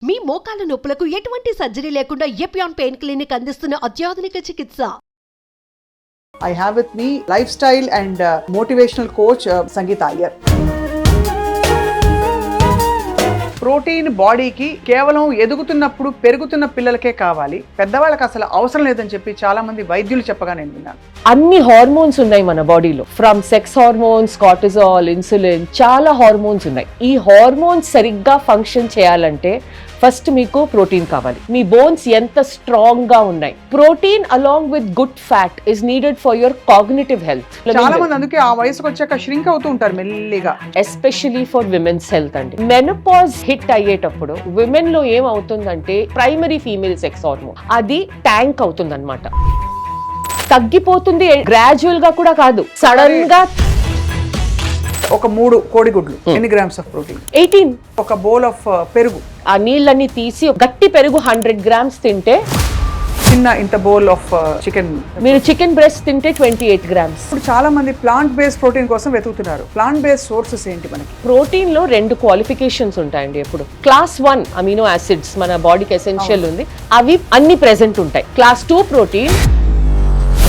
మీ మోకాల నొప్పులకు ఎటువంటి సర్జరీ లేకుండా ఎపియాన్ పెయిన్ క్లినిక్ అందిస్తున్న అత్యాధునిక చికిత్స. I have with me lifestyle and motivational coach Sangeeta Iyer. Protein బాడీకి కేవలం ఎదుగుతున్నప్పుడు పెరుగుతున్న పిల్లలకే కావాలి, పెద్దవాళ్ళకి అసలు అవసరం లేదని చెప్పి చాలా మంది వైద్యులు చెప్పగా నేను విన్నాను. అన్ని హార్మోన్స్ ఉన్నాయి మన బాడీలో, from sex hormones, cortisol, insulin, చాలా హార్మోన్స్ ఉన్నాయి. ఈ హార్మోన్స్ సరిగ్గా ఫంక్షన్ చేయాలంటే ఫస్ట్ మీకు ప్రోటీన్ కావాలి. మీ బోన్స్ ఎంత స్ట్రాంగ్ గా ఉన్నాయి. Protein along with good fat is needed for your cognitive health. చాలా మంది అందుకే ఆ వయసుకు వచ్చాక ష్రింక్ అవుతూ ఉంటారు మెల్లిగా, ఎస్పెషలీ ఫర్ విమెన్స్ హెల్త్ అండి. మెనోపాజ్ హిట్ అయ్యేటప్పుడు విమెన్ లో ఏమవుతుందంటే ప్రైమరీ ఫీమేల్ సెక్స్ హార్మోన్ అది ట్యాంక్ అవుతుంది అనమాట, తగ్గిపోతుంది. గ్రాడ్యువల్ గా కూడా కాదు, సడన్ గా. ఒక 3 కోడిగుడ్లు ఎన్ని గ్రామ్స్ ఆఫ్ ప్రోటీన్? 18. ఒక బౌల్ ఆఫ్ పెరుగు, ఆ నీళ్ళని తీసి గట్టి పెరుగు 100 గ్రామ్స్ తింటే, చిన్న ఇంత బౌల్ ఆఫ్ చికెన్, మీరు చికెన్ బ్రెస్ట్ తింటే 28 గ్రామ్స్. ఇప్పుడు చాలా మంది ప్లాంట్ బేస్డ్ ప్రోటీన్ కోసం వెతుకుతున్నారు. ప్లాంట్ బేస్డ్ సోర్సెస్ ఏంటి మనకి? ప్రోటీన్ లో 2 క్వాలిఫికేషన్స్ ఉంటాయండి. ఎప్పుడు క్లాస్ 1 అమినో యాసిడ్స్ మన బాడీకి ఎసెన్షియల్ ఉంది, అవి అన్ని ప్రెసెంట్ ఉంటాయి. క్లాస్ 2 ప్రోటీన్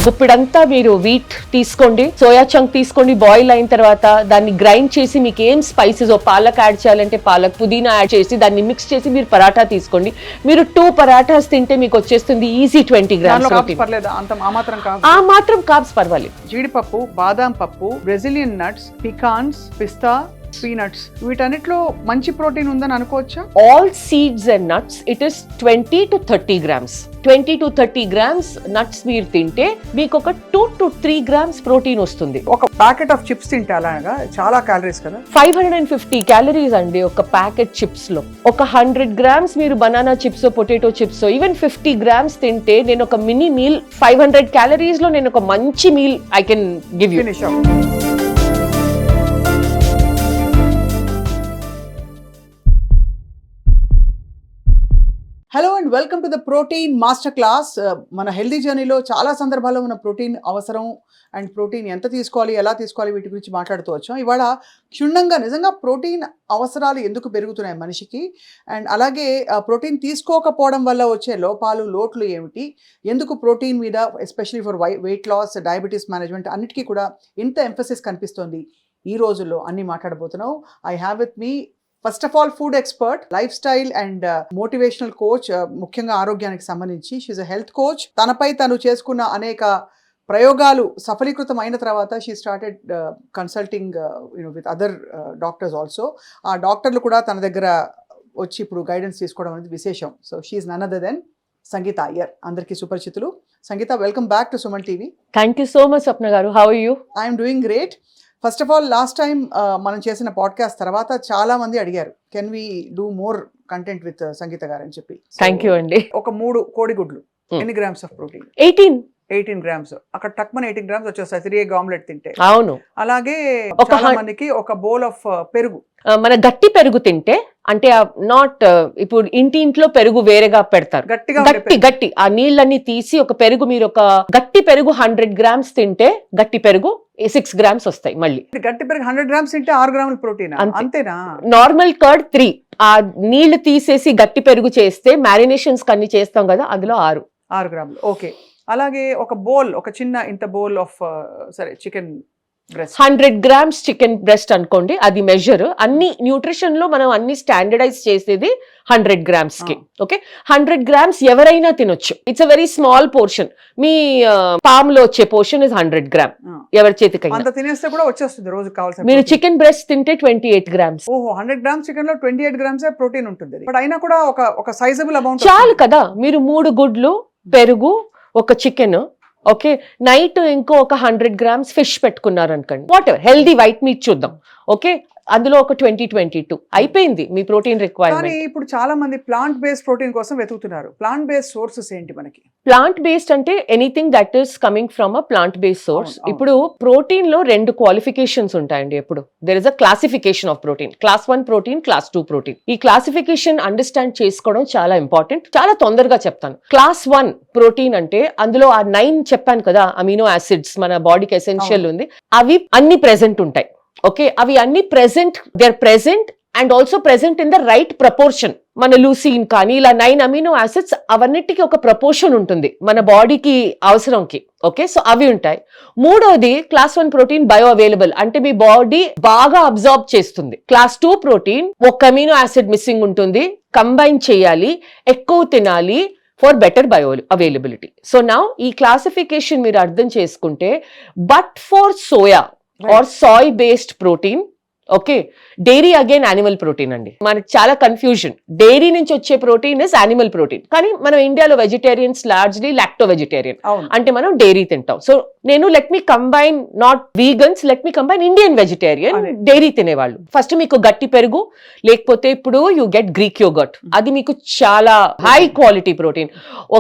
గుప్పిడంతా మీరు వీట్ తీసుకోండి, సోయా చంక్ తీసుకోండి, బాయిల్ అయిన తర్వాత దాన్ని గ్రైండ్ చేసి మీకు ఏం స్పైసెస్, పాలక్ యాడ్ చేయాలంటే పాలక్, పుదీనా యాడ్ చేసి దాన్ని మిక్స్ చేసి మీరు పరాఠా తీసుకోండి. మీరు 2 పరాఠాస్ తింటే మీకు వచ్చేస్తుంది ఈజీ 20 గ్రామ్స్. ఆ మాత్రం కార్బ్స్ పర్వాలేదు. జీడిపప్పు, బాదాం పప్పు, బ్రెజిలియన్ నట్స్, పికాన్స్, పిస్తా, పీనట్స్, వీటన్నిటిలో మంచి ప్రోటీన్ ఉందని అనుకోవచ్చా? All seeds and nuts it is 20 to 30 grams. 20 to 30 grams nuts మీరు తింటే మీకు ఒక 2 to 3 గ్రామ్స్ ప్రోటీన్ వస్తుంది. ఒక ప్యాకెట్ ఆఫ్ చిప్స్ తింటే అలాగా చాలా క్యాలరీస్ కదా? 550 క్యాలరీస్ అండి ఒక ప్యాకెట్ చిప్స్ లో. ఒక 100 గ్రామ్స్ మీరు banana chips, potato chips, even 50 grams తింటే నేను ఒక మినీ మీల్ 500 క్యాలరీస్ లో నేను ఒక మంచి meal I can give you. Hello and welcome to the protein master class. మన హెల్దీ జర్నీలో చాలా సందర్భాల్లో మన ప్రోటీన్ అవసరం అండ్ ప్రోటీన్ ఎంత తీసుకోవాలి, ఎలా తీసుకోవాలి, వీటి గురించి మాట్లాడుతూ వచ్చాం. ఇవాళ క్షుణ్ణంగా నిజంగా ప్రోటీన్ అవసరాలు ఎందుకు పెరుగుతున్నాయి మనిషికి, అండ్ అలాగే ప్రోటీన్ తీసుకోకపోవడం వల్ల వచ్చే లోపాలు, లోట్లు ఏమిటి, ఎందుకు ప్రోటీన్ మీద especially for weight loss, diabetes management అన్నిటికీ కూడా ఇంత ఎంఫసిస్ కనిపిస్తోంది ఈ రోజుల్లో అన్నీ మాట్లాడబోతున్నాం. I have with me first of all food expert, lifestyle and motivational coach, ముఖ్యంగా ఆరోగ్యానికి సంబంధించి. She a health coach. తనపై తను చేసుకున్న అనేక ప్రయోగాలు సఫలీకృతం అయిన తర్వాత she started consulting with other doctors also. ఆ డాక్టర్లు కూడా తన దగ్గర వచ్చి ఇప్పుడు గైడెన్స్ తీసుకోవడం అనేది విశేషం. So she none other than Sangeetha Iyer, అందరికీ సుపరిచితులు. Sangeetha, welcome back to Suman TV. Thank you so much Swapna గారు. How are you? I'm doing great. First of all, last time మనం చేసిన పాడ్కాస్ట్ తర్వాత చాలా మంది అడిగారు, can we do more content with Sangeetha గారు అని చెప్పి. థ్యాంక్ యూ అండి. ఒక 3 కోడిగుడ్లు ఎన్ని గ్రామ్స్ ఆఫ్ ప్రోటీన్? 18 గ్రామ్స్. అక్కడ టక్మన్ 18 గ్రామ్స్ వచ్చేస్తాయి 3 egg ఆమ్లెట్ తింటే. అవును. అలాగే చాలా మందికి ఒక బౌల్ ఆఫ్ పెరుగు, మన గట్టి పెరుగు తింటే, అంటే నాట్ ఇప్పుడు ఇంట్లో పెరుగు వేరేగా పెడతారు, గట్టి ఆ నీళ్ళని తీసి ఒక పెరుగు, మీరు ఒక గట్టి పెరుగు 100 గ్రామ్స్ తింటే గట్టి పెరుగు 6 గ్రామ్స్ వస్తాయి. మళ్ళీ గట్టి పెరుగు 100 గ్రామ్స్ తింటే 6 గ్రాముల ప్రోటీన్ అంతేనా? నార్మల్ కర్డ్ 3, ఆ నీళ్లు తీసేసి గట్టి పెరుగు చేస్తే మ్యారినేషన్స్ కన్నీ చేస్తాం కదా, అందులో 6 గ్రాములు. ఓకే. అలాగే ఒక బౌల్, ఒక చిన్న ఇంత బౌల్ ఆఫ్ సరే chicken breast, 100 grams chicken breast అనుకోండి, అది మెజర్. అన్ని న్యూట్రిషన్ లో మనం అన్ని స్టాండర్డైజ్ చేసేది 100 గ్రామ్స్ కి. ఓకే, 100 గ్రామ్స్ ఎవరైనా తినొచ్చు. It's a very small portion. Me palm లో వచ్చే పోర్షన్ ఇస్ 100 గ్రామ్. ఎవరి చేతికి అంత తినేస్తే కూడా వచ్చేస్తుంది రోజు కావాల్సిన. మీరు చికెన్ బ్రెస్ట్ తింటే 28 గ్రామ్స్. ఓహో, 100 గ్రామ్స్ చికెన్ లో 28 గ్రామ్స్ ప్రోటీన్ ఉంటుంది. బట్ అయినా కూడా ఒక సైజబుల్ అమౌంట్ చాలు కదా. మీరు 3 గుడ్లు, పెరుగు, ఒక చికెన్, ఓకే, నైట్ ఇంకో ఒక 100 గ్రామ్స్ ఫిష్ పెట్టుకున్నారు అనుకోండి, వాటర్ హెల్దీ వైట్ మీట్ చూద్దాం. ఓకే, అందులో ఒక 20-22 అయిపోయింది మీ ప్రోటీన్ రిక్వైర్మెంట్. కానీ ఇప్పుడు చాలా మంది ప్లాంట్ బేస్డ్ ప్రోటీన్ కోసం వెతుకుతున్నారు. ప్లాంట్ బేస్డ్ సోర్సెస్ ఏంటి మనకి? ప్లాంట్ బేస్డ్ అంటే anything that is coming from a plant based source. ఇప్పుడు ప్రోటీన్ లో 2 క్వాలిఫికేషన్స్ ఉంటాయండి. ఎప్పుడు there is a classification of protein, class 1 protein, class 2 protein. ఈ క్లాసిఫికేషన్ అండర్స్టాండ్ చేసుకోవడం చాలా ఇంపార్టెంట్. చాలా తొందరగా చెప్తాను. క్లాస్ 1 ప్రోటీన్ అంటే అందులో ఆ 9 చెప్పాను కదా అమినో యాసిడ్స్ మన బాడీకి ఎసెన్షియల్ ఉంది, అవి అన్ని ప్రెసెంట్ ఉంటాయి. ఓకే, అవి అన్ని present, they are present and also present in the right proportion. మన లూసిన్ కానీ ఇలా 9 అమినో యాసిడ్స్ అవన్నిటికీ ఒక ప్రపోర్షన్ ఉంటుంది మన బాడీకి అవసరంకి. ఓకే, సో అవి ఉంటాయి. మూడోది క్లాస్ 1 ప్రోటీన్ బయో అవైలబుల్, అంటే మీ బాడీ బాగా అబ్జార్బ్ చేస్తుంది. క్లాస్ 2 ప్రోటీన్ ఒక అమినో యాసిడ్ మిస్సింగ్ ఉంటుంది, కంబైన్ చేయాలి, ఎక్కువ తినాలి for better bio availability. So now ఈ క్లాసిఫికేషన్ మీరు అర్థం చేసుకుంటే, but for soya or soy based protein, okay, dairy again animal protein అండి. మనకి చాలా కన్ఫ్యూజన్. డైరీ నుంచి వచ్చే ప్రోటీన్ ఇస్ యానిమల్ ప్రోటీన్, కానీ మనం ఇండియాలో వెజిటేరియన్స్ లార్జ్లీ లాక్టో వెజిటేరియన్, అంటే మనం డైరీ తింటాం. సో నేను let me combine not vegans, let me combine Indian vegetarian, dairy తినేవాళ్ళు. ఫస్ట్ మీకు గట్టి పెరుగు, లేకపోతే ఇప్పుడు యూ గెట్ గ్రీక్ యోగర్ట్, అది మీకు చాలా హై క్వాలిటీ ప్రోటీన్.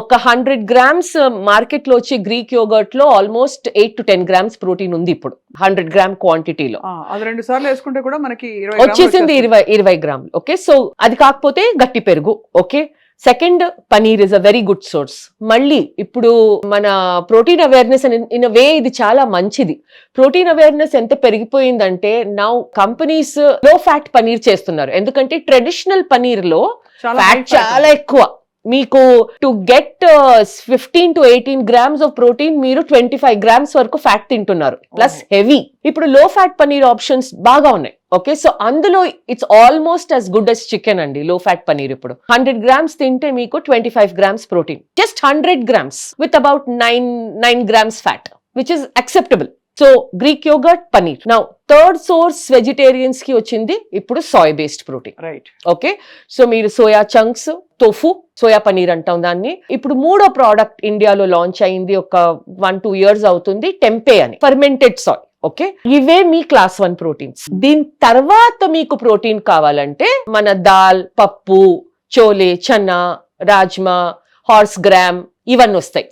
ఒక 100 grams మార్కెట్ లో వచ్చే గ్రీక్ యోగర్ట్ లో ఆల్మోస్ట్ 8 to 10 grams ప్రోటీన్ ఉంది ఇప్పుడు 100 gram క్వాంటిటీలో. అది 2 సార్లు వేసుకుంటే కూడా మనకి వచ్చేసింది 20 grams. ఓకే, సో అది కాకపోతే గట్టి పెరుగు. Okay, second paneer is a very good source. మళ్ళీ ఇప్పుడు మన ప్రోటీన్ అవేర్నెస్ ఇన్ అ వే ఇది చాలా మంచిది. ప్రోటీన్ అవేర్నెస్ ఎంత పెరిగిపోయిందంటే నౌ కంపెనీస్ లో ఫ్యాట్ పనీర్ చేస్తున్నారు, ఎందుకంటే ట్రెడిషనల్ పనీర్ లో ఫ్యాట్ చాలా ఎక్కువ. మీకు to get 15 to 18 grams of protein మీరు 25 grams వరకు ఫ్యాట్ తింటున్నారు, ప్లస్ హెవీ. ఇప్పుడు లో ఫ్యాట్ పనీర్ ఆప్షన్స్ బాగా ఉన్నాయి. ఓకే, సో అందులో it's almost as good as chicken అండి లో ఫ్యాట్ పనీర్. ఇప్పుడు 100 grams తింటే మీకు 25 grams protein, just 100 grams with about 9 grams fat, which is acceptable. So Greek yogurt, paneer. Now third source vegetarians కి వచ్చింది ఇప్పుడు soy based protein. Right, okay, so మీరు soya chunks, tofu, soya paneer అంటాం దాన్ని. ఇప్పుడు మూడో ప్రోడక్ట్ ఇండియాలో లాంచ్ అయింది, ఒక 1-2 years అవుతుంది, టెంపే అని, ఫర్మెంటెడ్ సాయ్. ఓకే, ఇవే మీ క్లాస్ 1 ప్రోటీన్స్. దీని తర్వాత మీకు ప్రోటీన్ కావాలంటే మన దాల్, పప్పు, చోలే, చన్నా, రాజ్మా, హార్స్ గ్రామ్ ఇవన్నీ వస్తాయి.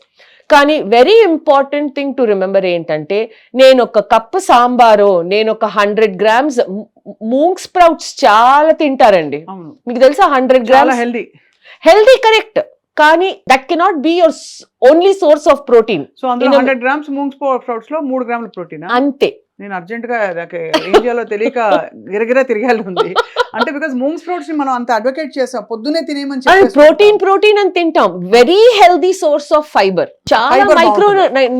కానీ very important thing to remember ఏంటంటే, నేను ఒక కప్పు సాంబారో, నేను ఒక 100 grams మూంగ్ స్ప్రౌట్స్ చాలా తింటారండి. మీకు తెలుసా 100 grams హెల్దీ, కరెక్ట్, కానీ that cannot be your only source of protein. So అందులో 100 grams మూంగ్ స్ప్రౌట్స్ లో 3 grams ప్రోటీన్ అంతే. నేను అర్జెంట్ గా ఇండియాలో తెలియక గిరగిరా తిరగాలి ఉంది. అంటే బికాస్ మూంగ్ స్ప్రౌట్స్ ని మనం అంత అడ్వకేట్ చేసాం, పొద్దునే తినేయమని చెప్పి ప్రోటీన్ అని తింటాం. Very healthy source of fibre, చాలా మైక్రో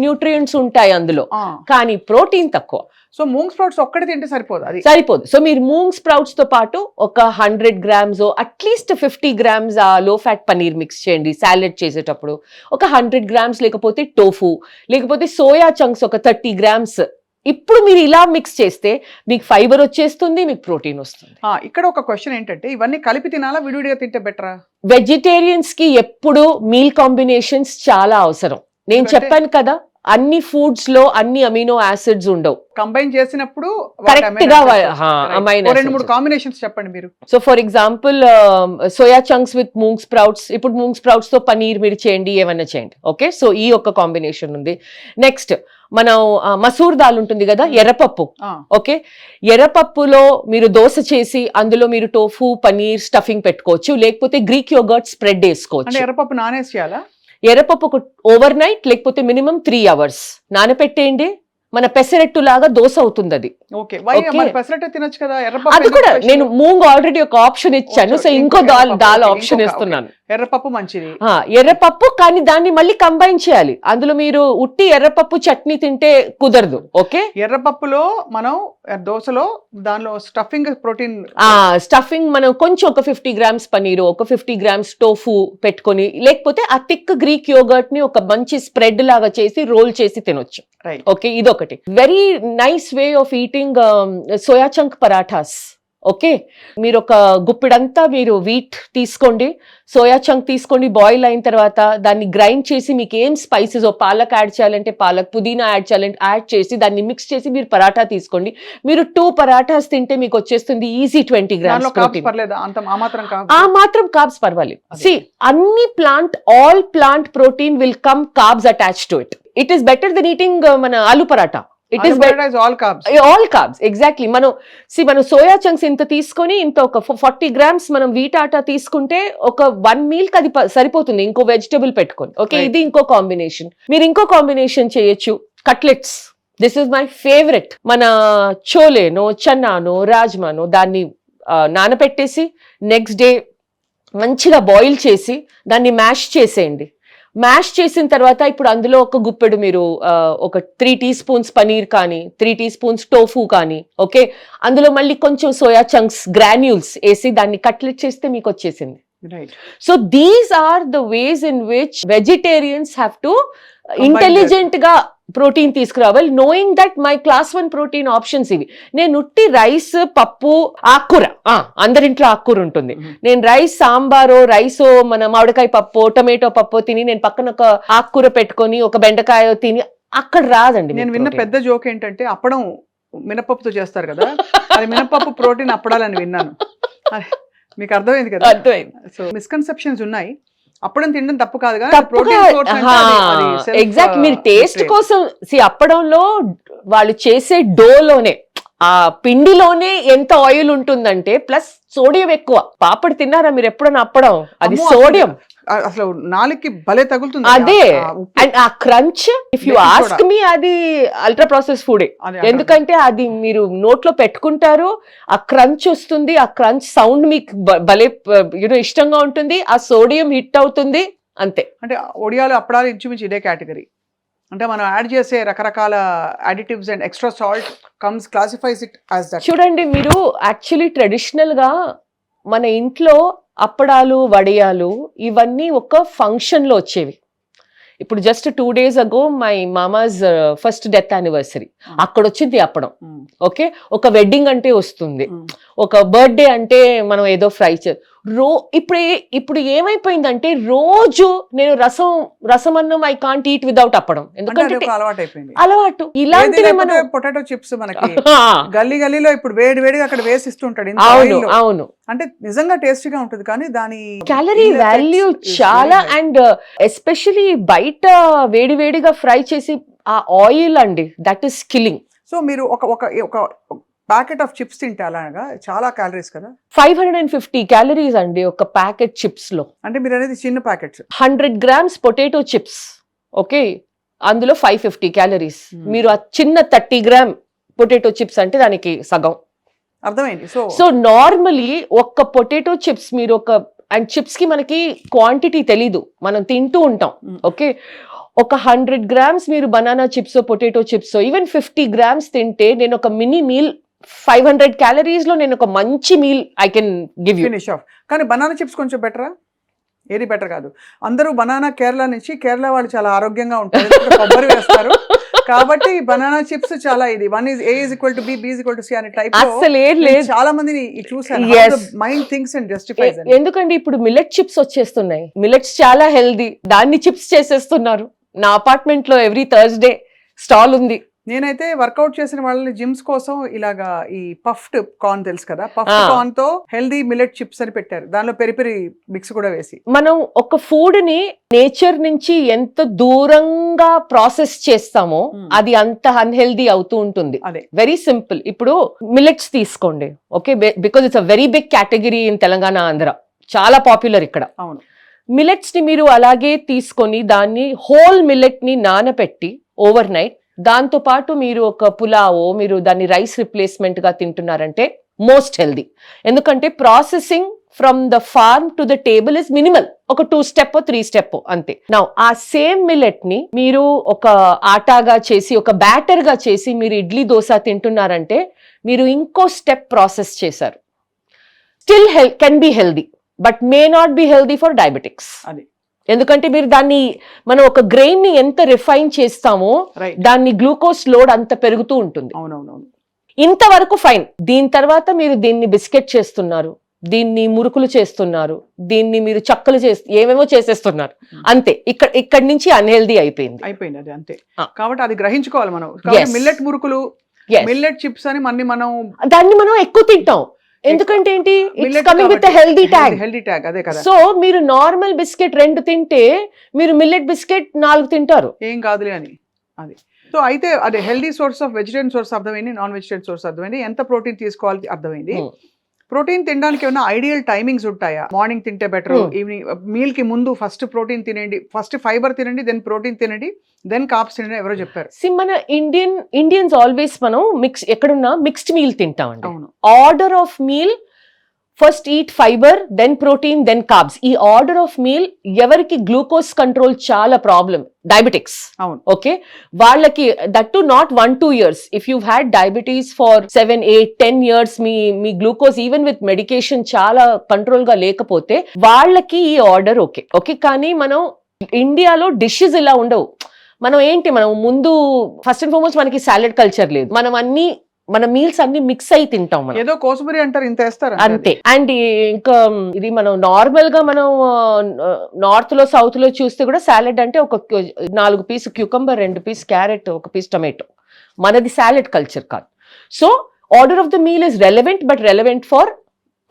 న్యూట్రియంట్స్ ఉంటాయి అందులో, కానీ ప్రోటీన్ తక్కువ. సో మూంగ్ స్ప్రౌట్స్ ఒక్కటి తింటే సరిపోదు, అది సరిపోదు. సో మీరు మూంగ్ స్ప్రౌట్స్ తో పాటు ఒక 100 grams అట్లీస్ట్ 50 grams ఆ లో ఫ్యాట్ పనీర్ మిక్స్ చేయండి సాలెడ్ చేసేటప్పుడు. ఒక 100 grams లేకపోతే టోఫు, లేకపోతే సోయా చంక్స్ ఒక 30 grams. ఇప్పుడు మీరు ఇలా మిక్స్ చేస్తే మీకు ఫైబర్ వచ్చేస్తుంది, మీకు ప్రోటీన్ వస్తుంది. ఇక్కడ ఒక క్వశ్చన్ ఏంటంటే, ఇవన్నీ కలిపి తినాలా, విడివిడిగా తింటే బెటరా? వెజిటేరియన్స్ కి ఎప్పుడు మీల్ కాంబినేషన్స్ చాలా అవసరం. నేను చెప్పాను కదా, అన్ని ఫుడ్స్ లో అన్ని అమినో యాసిడ్స్ ఉండవు, కంబైన్ చేసినప్పుడు కరెక్ట్ గా 2-3 కాంబినేషన్స్ చెప్పండి మీరు. So for example soya chunks with moong sprouts, ఇప్పుడు మూంగ్ స్ప్రౌట్స్ తో పనీర్ మీరు చేయండి, ఏమైనా చేయండి. ఓకే, సో ఈ ఒక కాంబినేషన్ ఉంది. నెక్స్ట్ మనం మసూర్ దాల్ ఉంటుంది కదా, ఎర్రపప్పు. ఓకే, ఎర్రపప్పులో మీరు దోశ చేసి అందులో మీరు టోఫు, పనీర్ స్టఫింగ్ పెట్టుకోవచ్చు, లేకపోతే గ్రీక్ యోగర్ట్ స్ప్రెడ్ వేసుకోవచ్చు. ఎర్రపప్పు నానేసేయాలా? ఎర్రపప్పు ఓవర్ నైట్ లేకపోతే మినిమం 3 hours నానపెట్టేయండి. మన పెసరెట్టు లాగా దోశ అవుతుంది అది. అది కూడా నేను మూంగ్ ఆల్రెడీ ఒక ఆప్షన్ ఇచ్చాను, సో ఇంకో దాల్ ఆప్షన్ ఇస్తున్నాను. ఎర్రపప్పు మంచిది, ఎర్రపప్పు, కానీ దాన్ని మళ్ళీ కంబైన్ చేయాలి. అందులో మీరు ఉట్టి ఎర్రపప్పు చట్నీ తింటే కుదరదు. ఓకే, ఎర్రపప్పులో మనం దోశలో దానిలో స్టఫింగ్ ప్రోటీన్, స్టఫింగ్ మనం కొంచెం ఒక 50 grams పనీరు, ఒక 50 grams టోఫు పెట్టుకొని, లేకపోతే ఆ థిక్ గ్రీక్ యోగర్ట్ ని ఒక మంచి స్ప్రెడ్ లాగా చేసి రోల్ చేసి తినొచ్చు. ఓకే, ఇదొకటి very nice way of eating soya chunk parathas. Okay, మీరు ఒక గుప్పిడంతా మీరు వీట్ తీసుకోండి, సోయా చంక్ తీసుకోండి, బాయిల్ అయిన తర్వాత దాన్ని గ్రైండ్ చేసి మీకు ఏం స్పైసెస్, పాలక్ యాడ్ చేయాలంటే పాలక్, పుదీనా యాడ్ చేయాలంటే యాడ్ చేసి దాన్ని మిక్స్ చేసి మీరు పరాఠా తీసుకోండి. మీరు 2 పరాఠాస్ తింటే మీకు వచ్చేస్తుంది ఈజీ 20 grams ప్రోటీన్. ఆ మాత్రం కార్బ్స్ పర్వాలేదు. సి అన్ని plant, all plant protein will come carbs attached to it. It is better than eating మన aloo paratha. It is all carbs. Exactly. మనం సోయా చంక్స్ ఇంత తీసుకొని ఇంత ఒక 40 grams మనం వీట్ ఆటా తీసుకుంటే ఒక 1 meal కి అది సరిపోతుంది, ఇంకో వెజిటబుల్ పెట్టుకొని. ఓకే, ఇది ఇంకో కాంబినేషన్. మీరు ఇంకో కాంబినేషన్ చేయొచ్చు, cutlets. This is my favourite. మన చోలేనో, చన్నానో, రాజ్మానో దాన్ని నానబెట్టేసి నెక్స్ట్ డే మంచిగా బాయిల్ చేసి దాన్ని మ్యాష్ చేసేయండి. మ్యాష్ చేసిన తర్వాత ఇప్పుడు అందులో ఒక గుప్పెడు మీరు ఒక 3 టీ స్పూన్స్ పనీర్ కానీ 3 టీ స్పూన్స్ టోఫు కానీ, ఓకే, అందులో మళ్ళీ కొంచెం సోయా చంక్స్ గ్రాన్యూల్స్ వేసి దాన్ని కట్లెట్ చేస్తే మీకు వచ్చేసింది. So these are the ways in which vegetarians have to intelligent గా ప్రోటీన్ తీసుకురావాలి, knowing that my class 1 protein options ఇవి. నేను ఉట్టి రైస్, పప్పు, ఆకుకూర, అందరింట్లో ఆకుకూర ఉంటుంది. నేను రైస్ సాంబారో రైసో మన మామిడికాయ పప్పు టొమాటో పప్పు తిని నేను పక్కన ఒక ఆకుకూర పెట్టుకొని ఒక బెండకాయ తిని అక్కడ రాదండి. నేను విన్న పెద్ద జోక్ ఏంటంటే అప్పడం మినపప్పుతో చేస్తారు కదా, అది మినపప్పు ప్రోటీన్ అప్పడాలని విన్నాను. మీకు అర్థమైంది కదా? అర్థమైంది. సో మిస్కన్సెప్షన్స్ ఉన్నాయి. అప్పడం తినడం తప్పు కాదు ఎగ్జాక్ట్. మీరు టేస్ట్ కోసం అప్పడంలో వాళ్ళు చేసే డోలోనే ఆ పిండిలోనే ఎంత ఆయిల్ ఉంటుందంటే ప్లస్ సోడియం ఎక్కువ. పాపడి తిన్నారా మీరు ఎప్పుడన్నా అప్పడం? అది సోడియం అసలు నాలుగుకి భలే తగులుతుంది. అదే అండ్ ఆ crunch if you ask me అది అల్ట్రా ప్రాసెస్ ఫుడే. ఎందుకంటే అది మీరు నోట్లో పెట్టుకుంటారు, ఆ క్రంచ్ వస్తుంది, ఆ క్రంచ్ సౌండ్ మీకు భలే ఇష్టంగా ఉంటుంది, ఆ సోడియం హిట్ అవుతుంది అంతే. అంటే ఒడియాలు అప్పడాలు ఇంచుమించు ఇదే కేటగిరీ. అంటే మనం యాడ్ చేసే రకరకాల additives and extra salt comes classifies it as that. చూడండి మీరు యాక్చువల్లీ ట్రెడిషనల్ గా మన ఇంట్లో అప్పడాలు వడియాలు ఇవన్నీ ఒక ఫంక్షన్ లో వచ్చేవి. ఇప్పుడు just 2 days ago my mama's first death anniversary, అక్కడ వచ్చింది అప్పడం. ఓకే, ఒక వెడ్డింగ్ అంటే వస్తుంది, ఒక బర్త్డే అంటే మనం ఏదో ఫ్రై ఇప్పుడు ఏమైపోయిందంటే రోజు నేను రసం అన్నం ఐ కాంట్ ఈట్ వితౌట్ అప్పడం. ఎందుకంటే అలవాటు. ఇలాంటివి మనం పొటాటో చిప్స్ మనకి గల్లీ గల్లీలో ఇప్పుడు వేడిగా అక్కడ వేసిస్తుంటాడు. అవును, అంటే నిజంగా టేస్టీగా ఉంటుంది, కానీ దాని క్యాలరీ వాల్యూ చాలా. అండ్ ఎస్పెషలీ బయట వేడిగా ఫ్రై చేసి ఆ ఆయిల్ అండి, దట్ ఈస్ కిల్లింగ్. సో మీరు ఒక ప్యాకెట్ ఆఫ్ చిప్స్ తింటే అలాగా చాలా క్యాలరీస్ కదా. 550 క్యాలరీస్ అండి ఒక ప్యాకెట్ చిప్స్ లో. అంటే మీరు అనేది చిన్న packets. 100 grams potato chips, okay, అందులో 550 క్యాలరీస్. మీరు ఆ చిన్న 30 gram పొటాటో చిప్స్ అంటే దానికి సగం. అర్థమైంది. సో నార్మలీ ఒక్క పొటాటో చిప్స్ మీరు అండ్ చిప్స్ కి మనకి క్వాంటిటీ తెలీదు, మనం తింటూ ఉంటాం. ఓకే, ఒక 100 grams మీరు banana chips, potato chips, even 50 grams తింటే నేను ఒక మినీ మీల్ 500 calories లో నేను ఒక మంచి meal I can give you. Finish off. కానీ బనానా చిప్స్ కొంచెం బెటరా? ఏది బెటర్ కాదు. అందరూ బనానా కేరళ వాళ్ళు చాలా ఆరోగ్యంగా ఉంటారు, కొబ్బరి వేస్తారు కాబట్టి బనానా చిప్స్ చాలా ఇది 1 is A is equal to B, B is equal to C అనే టైప్ చాలా మందిని చూసాను. Mind thinks and justifies. ఎందుకంటే ఇప్పుడు మిల్లెట్ చిప్స్ వచ్చేస్తున్నాయి, మిల్లెట్స్ చాలా హెల్దీ, దాన్ని చిప్స్ చేసేస్తున్నారు. నా అపార్ట్మెంట్ లో ఎవ్రీ థర్స్డే స్టాల్ ఉంది. నేనైతే వర్కౌట్ చేసిన వాళ్ళని జిమ్స్ కోసం ఇలాగా ఈ పఫ్డ్ కార్న్ తెలుసు కదా, పఫ్డ్ కార్న్ తో హెల్దీ మిల్లెట్ చిప్స్ అని పెట్టారు, దానిలో పెరి మిక్స్ కూడా వేసి. మనం ఒక ఫుడ్ ని నేచర్ నుంచి ఎంత దూరంగా ప్రాసెస్ చేస్తామో అది అంత అన్హెల్దీ అవుతూ ఉంటుంది. అదే వెరీ సింపుల్. ఇప్పుడు మిల్లెట్స్ తీసుకోండి, okay, because it's a very big category in Telangana, Andhra, చాలా పాపులర్ ఇక్కడ. అవును. మిల్లెట్స్ ని మీరు అలాగే తీసుకొని దాన్ని హోల్ మిల్లెట్ ని నానపెట్టి ఓవర్ నైట్, దాంతో పాటు మీరు ఒక పులావో మీరు దాన్ని రైస్ రిప్లేస్మెంట్ గా తింటున్నారంటే మోస్ట్ హెల్దీ. ఎందుకంటే processing from the farm to the table is minimal, ఒక 2 step 3 step అంతే. నౌ ఆ సేమ్ మిల్లెట్ ని మీరు ఒక ఆటాగా చేసి ఒక బ్యాటర్ గా చేసి మీరు ఇడ్లీ దోశ తింటున్నారంటే మీరు ఇంకో స్టెప్ ప్రాసెస్ చేశారు. Still can be healthy but may not be healthy for diabetics. అది ఎందుకంటే మీరు దాన్ని మనం ఒక గ్రెయిన్ ని ఎంత రిఫైన్ చేస్తామో దాన్ని గ్లూకోజ్ లోడ్ అంత పెరుగుతూ ఉంటుంది. అవునవునవును. ఇంతవరకు ఫైన్. దీని తర్వాత మీరు దీన్ని బిస్కెట్ చేస్తున్నారు, దీన్ని మురుకులు చేస్తున్నారు, దీన్ని మీరు చక్కలు ఏమేమో చేసేస్తున్నారు, అంతే. ఇక్కడి నుంచి అన్హెల్దీ అయిపోయింది. అది అంతే. కాబట్టి అది గ్రహించుకోవాలి మనం. మిల్లెట్ మురుకులు, మిల్లెట్ చిప్స్ అని దాన్ని మనం ఎక్కువ తింటాం. ఎందుకంటే ఏంటి, it's coming with healthy tag. అదే కదా. సో మీరు నార్మల్ బిస్కెట్ 2 తింటే మీరు మిల్లెట్ బిస్కెట్ 4 తింటారు, ఏం కాదులే అని. అది సో అయితే అదే healthy source of vegetarian source అర్థమైంది, నాన్ వెజిటేరియన్ సోర్స్ అర్థమైంది, ఎంత ప్రోటీన్ తీసుకోవాలి అర్థమైంది. ప్రోటీన్ తినడానికి ఏమైనా ఐడియల్ టైమింగ్స్ ఉంటాయా? మార్నింగ్ తింటే బెటర్, ఈవినింగ్ మీల్ కి ముందు ఫస్ట్ ప్రోటీన్ తినండి, ఫస్ట్ ఫైబర్ తినండి, దెన్ ప్రోటీన్ తినండి, దెన్ కార్బ్స్ తినండి, ఎవరో చెప్పారు. మన ఇండియన్స్ ఆల్వేస్ మనం ఎక్కడున్నా మిక్స్డ్ మీల్ తింటామండి. అవును. Order of meal first eat fibre, then protein, then carbs. ఈ ఆర్డర్ ఆఫ్ మీల్ ఎవరికి గ్లూకోజ్ కంట్రోల్ చాలా ప్రాబ్లం, డయాబెటిక్స్. అవును. ఓకే, వాళ్ళకి that to not 1-2 years. If you had diabetes for 7-8-10 years, మీ గ్లూకోజ్ ఈవెన్ విత్ మెడికేషన్ చాలా control గా లేకపోతే వాళ్ళకి ఈ ఆర్డర్ ఓకే. ఓకే, కానీ మనం ఇండియాలో డిషెస్ ఇలా ఉండవు. మనం ముందు ఫస్ట్ అండ్ ఫార్మోస్ట్ మనకి సాలెడ్ కల్చర్ లేదు. మన మీల్స్ అన్ని మిక్స్ అయి తింటాం మనం. ఏదో కోసుబరి అంటారు, ఇంత వేస్తారు అంతే. అండ్ ఇంకా ఇది మనం నార్మల్ గా మనం నార్త్ లో సౌత్ లో చూస్తే కూడా సాలెడ్ అంటే ఒక 4 piece cucumber, 2 piece carrot, 1 piece tomato. మనది సాలెడ్ కల్చర్ కాదు. So order of the meal is relevant, but relevant for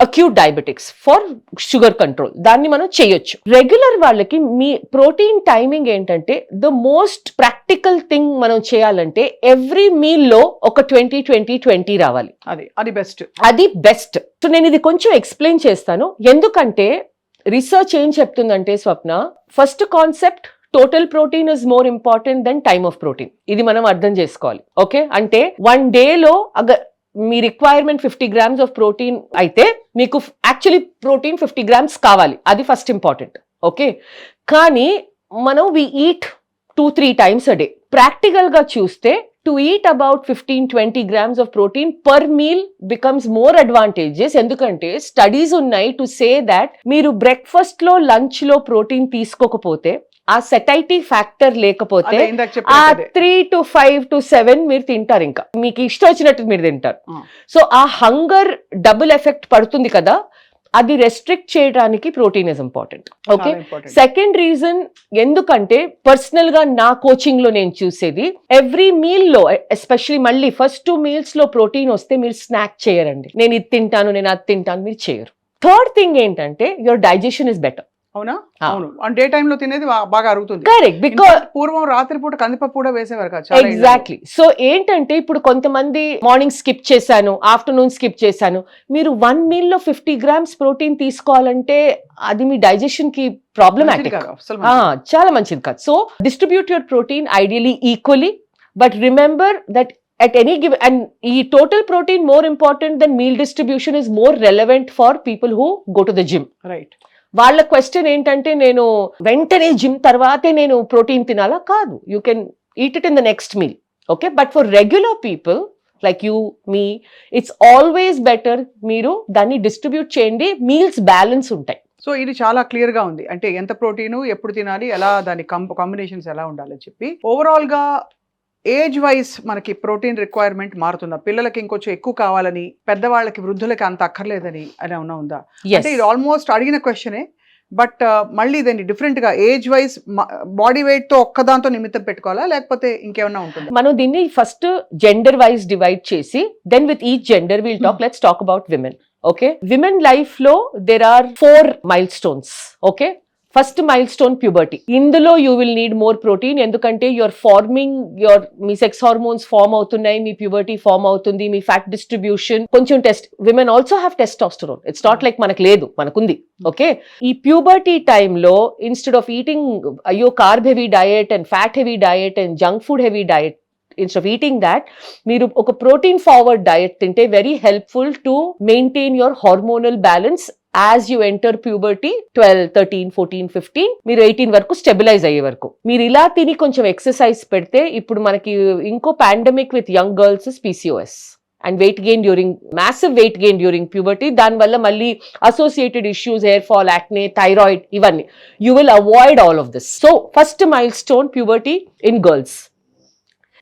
acute diabetics, for sugar control. దాన్ని మనం చేయొచ్చు. రెగ్యులర్ వాళ్ళకి మీ ప్రోటీన్ టైమింగ్ ఏంటంటే ద మోస్ట్ ప్రాక్టికల్ థింగ్ మనం చేయాలంటే ఎవ్రీ మీల్ లో ఒక 20-20-20 రావాలి. అది బెస్ట్. అది బెస్ట్. సో నేను ఇది కొంచెం ఎక్స్ప్లెయిన్ చేస్తాను. ఎందుకంటే రీసెర్చ్ ఏం చెప్తుందంటే Swapna, first concept total protein is more important than time of protein. ఇది మనం అర్థం చేసుకోవాలి. ఓకే, అంటే 1 డేలో మీ రిక్వైర్మెంట్ 50 grams ఆఫ్ ప్రోటీన్ అయితే మీకు యాక్చువల్లీ ప్రోటీన్ 50 grams కావాలి. అది ఫస్ట్ ఇంపార్టెంట్. ఓకే, కానీ మనం we eat 2-3 times a day. Practical గా చూస్తే to eat about 15-20 grams of protein per meal becomes more advantages. ఎందుకంటే స్టడీస్ ఉన్నాయి టు సే దాట్ మీరు బ్రేక్ఫాస్ట్ లో, లంచ్ లో ప్రోటీన్ తీసుకోకపోతే, ఆ సెటైటీ ఫ్యాక్టర్ లేకపోతే ఆ 3 to 5 to 7 మీరు తింటారు. ఇంకా మీకు ఇష్టం వచ్చినట్టు మీరు తింటారు. సో ఆ హంగర్ డబుల్ ఎఫెక్ట్ పడుతుంది కదా, అది రెస్ట్రిక్ట్ చేయడానికి protein is important. Okay, second reason ఎందుకంటే పర్సనల్ గా నా కోచింగ్ లో నేను చూసేది, ఎవ్రీ మీల్ లో ఎస్పెషల్లీ మళ్ళీ ఫస్ట్ 2 meals లో ప్రోటీన్ వస్తే మీరు స్నాక్ చేయరండి. నేను ఇది తింటాను, నేను అది తింటాను, మీరు చేయరు. థర్డ్ థింగ్ ఏంటంటే యువర్ డైజెషన్ ఇస్ బెటర్. అవునా? అవును, డే టైమ్ లో తినేది బాగా అరుగుతుంది. కరెక్ట్, బికాజ్ పూర్వం రాత్రిపూట కందిపప్పు కూడా వేసేవారు కదా. ఎగ్జాక్ట్లీ. సో ఏంటంటే ఇప్పుడు కొంతమంది మార్నింగ్ స్కిప్ చేశాను, ఆఫ్టర్నూన్ స్కిప్ చేశాను. మీరు 1 meal లో 50 grams ప్రోటీన్ తీసుకోవాలంటే అది మీ డైజెషన్ కి ప్రాబ్లమాటిక్, చాలా మంచిది కాదు. So distribute your protein ideally equally, but remember that at any given, and total protein more important than meal distribution is more relevant for people who go to the gym. Right. వాళ్ళ question ఏంటంటే నేను వెంటనే gym తర్వాతే నేను protein తినాలా? కాదు, you can eat it in the next meal. Okay, but for regular people like you, me, it's always better మీరు దాన్ని డిస్ట్రిబ్యూట్ చేయండి. మీల్స్ బ్యాలెన్స్ ఉంటాయి. సో ఇది చాలా క్లియర్ గా ఉంది. అంటే ఎంత ప్రోటీన్ ఎప్పుడు తినాలి, ఎలా దాని కాంబినేషన్స్ ఎలా ఉండాలని చెప్పి. ఓవరాల్ గా ఏజ్ వైజ్ మనకి ప్రోటీన్ రిక్వైర్మెంట్ మారుతుందా? పిల్లలకి ఇంకొంచెం ఎక్కువ కావాలని, పెద్దవాళ్ళకి, వృద్ధులకి అంత అక్కర్లేదని అని ఏమన్నా ఉందా? అంటే ఇది ఆల్మోస్ట్ అడిగిన క్వశ్చనే, బట్ మళ్ళీ దాన్ని డిఫరెంట్ గా ఏజ్ వైజ్ బాడీ వెయిట్ తో ఒక్కదాంతో నిమిత్తం పెట్టుకోవాలా, లేకపోతే ఇంకేమన్నా ఉంటుందా? మనం దీన్ని ఫస్ట్ జెండర్ వైజ్ డివైడ్ చేసి then with each gender will talk. Let's talk about women. Okay, women life లో there are 4 milestones. Okay, first milestone puberty. ఇందులో you will need more protein, ఎందుకంటే యువర్ ఫార్మింగ్ మీ sex hormones form అవుతున్నాయి, మీ puberty form అవుతుంది, మీ fat distribution కొంచెం women also have testosterone. It's not like మనకు లేదు, మనకుంది. ఓకే, ఈ ప్యూబర్టీ టైంలో instead of eating carb heavy diet and fat heavy diet and junk food heavy diet, instead of eating that, మీరు ఒక ప్రోటీన్ ఫార్వర్డ్ డయట్ తింటే very helpful to maintain your hormonal balance as you enter puberty 12, 13, 14, 15 మీరు 18 వరకు stabilise అయ్యే వరకు మీరు ఇలా తిని కొంచెం ఎక్సర్సైజ్ పెడితే, ఇప్పుడు మనకి ఇంకో pandemic with young girls is PCOS and weight gain during massive weight gain during puberty. దాని వల్ల మళ్ళీ associated issues, hair fall, acne, thyroid, ఇవన్నీ. You will avoid all of this. So first milestone, puberty in girls.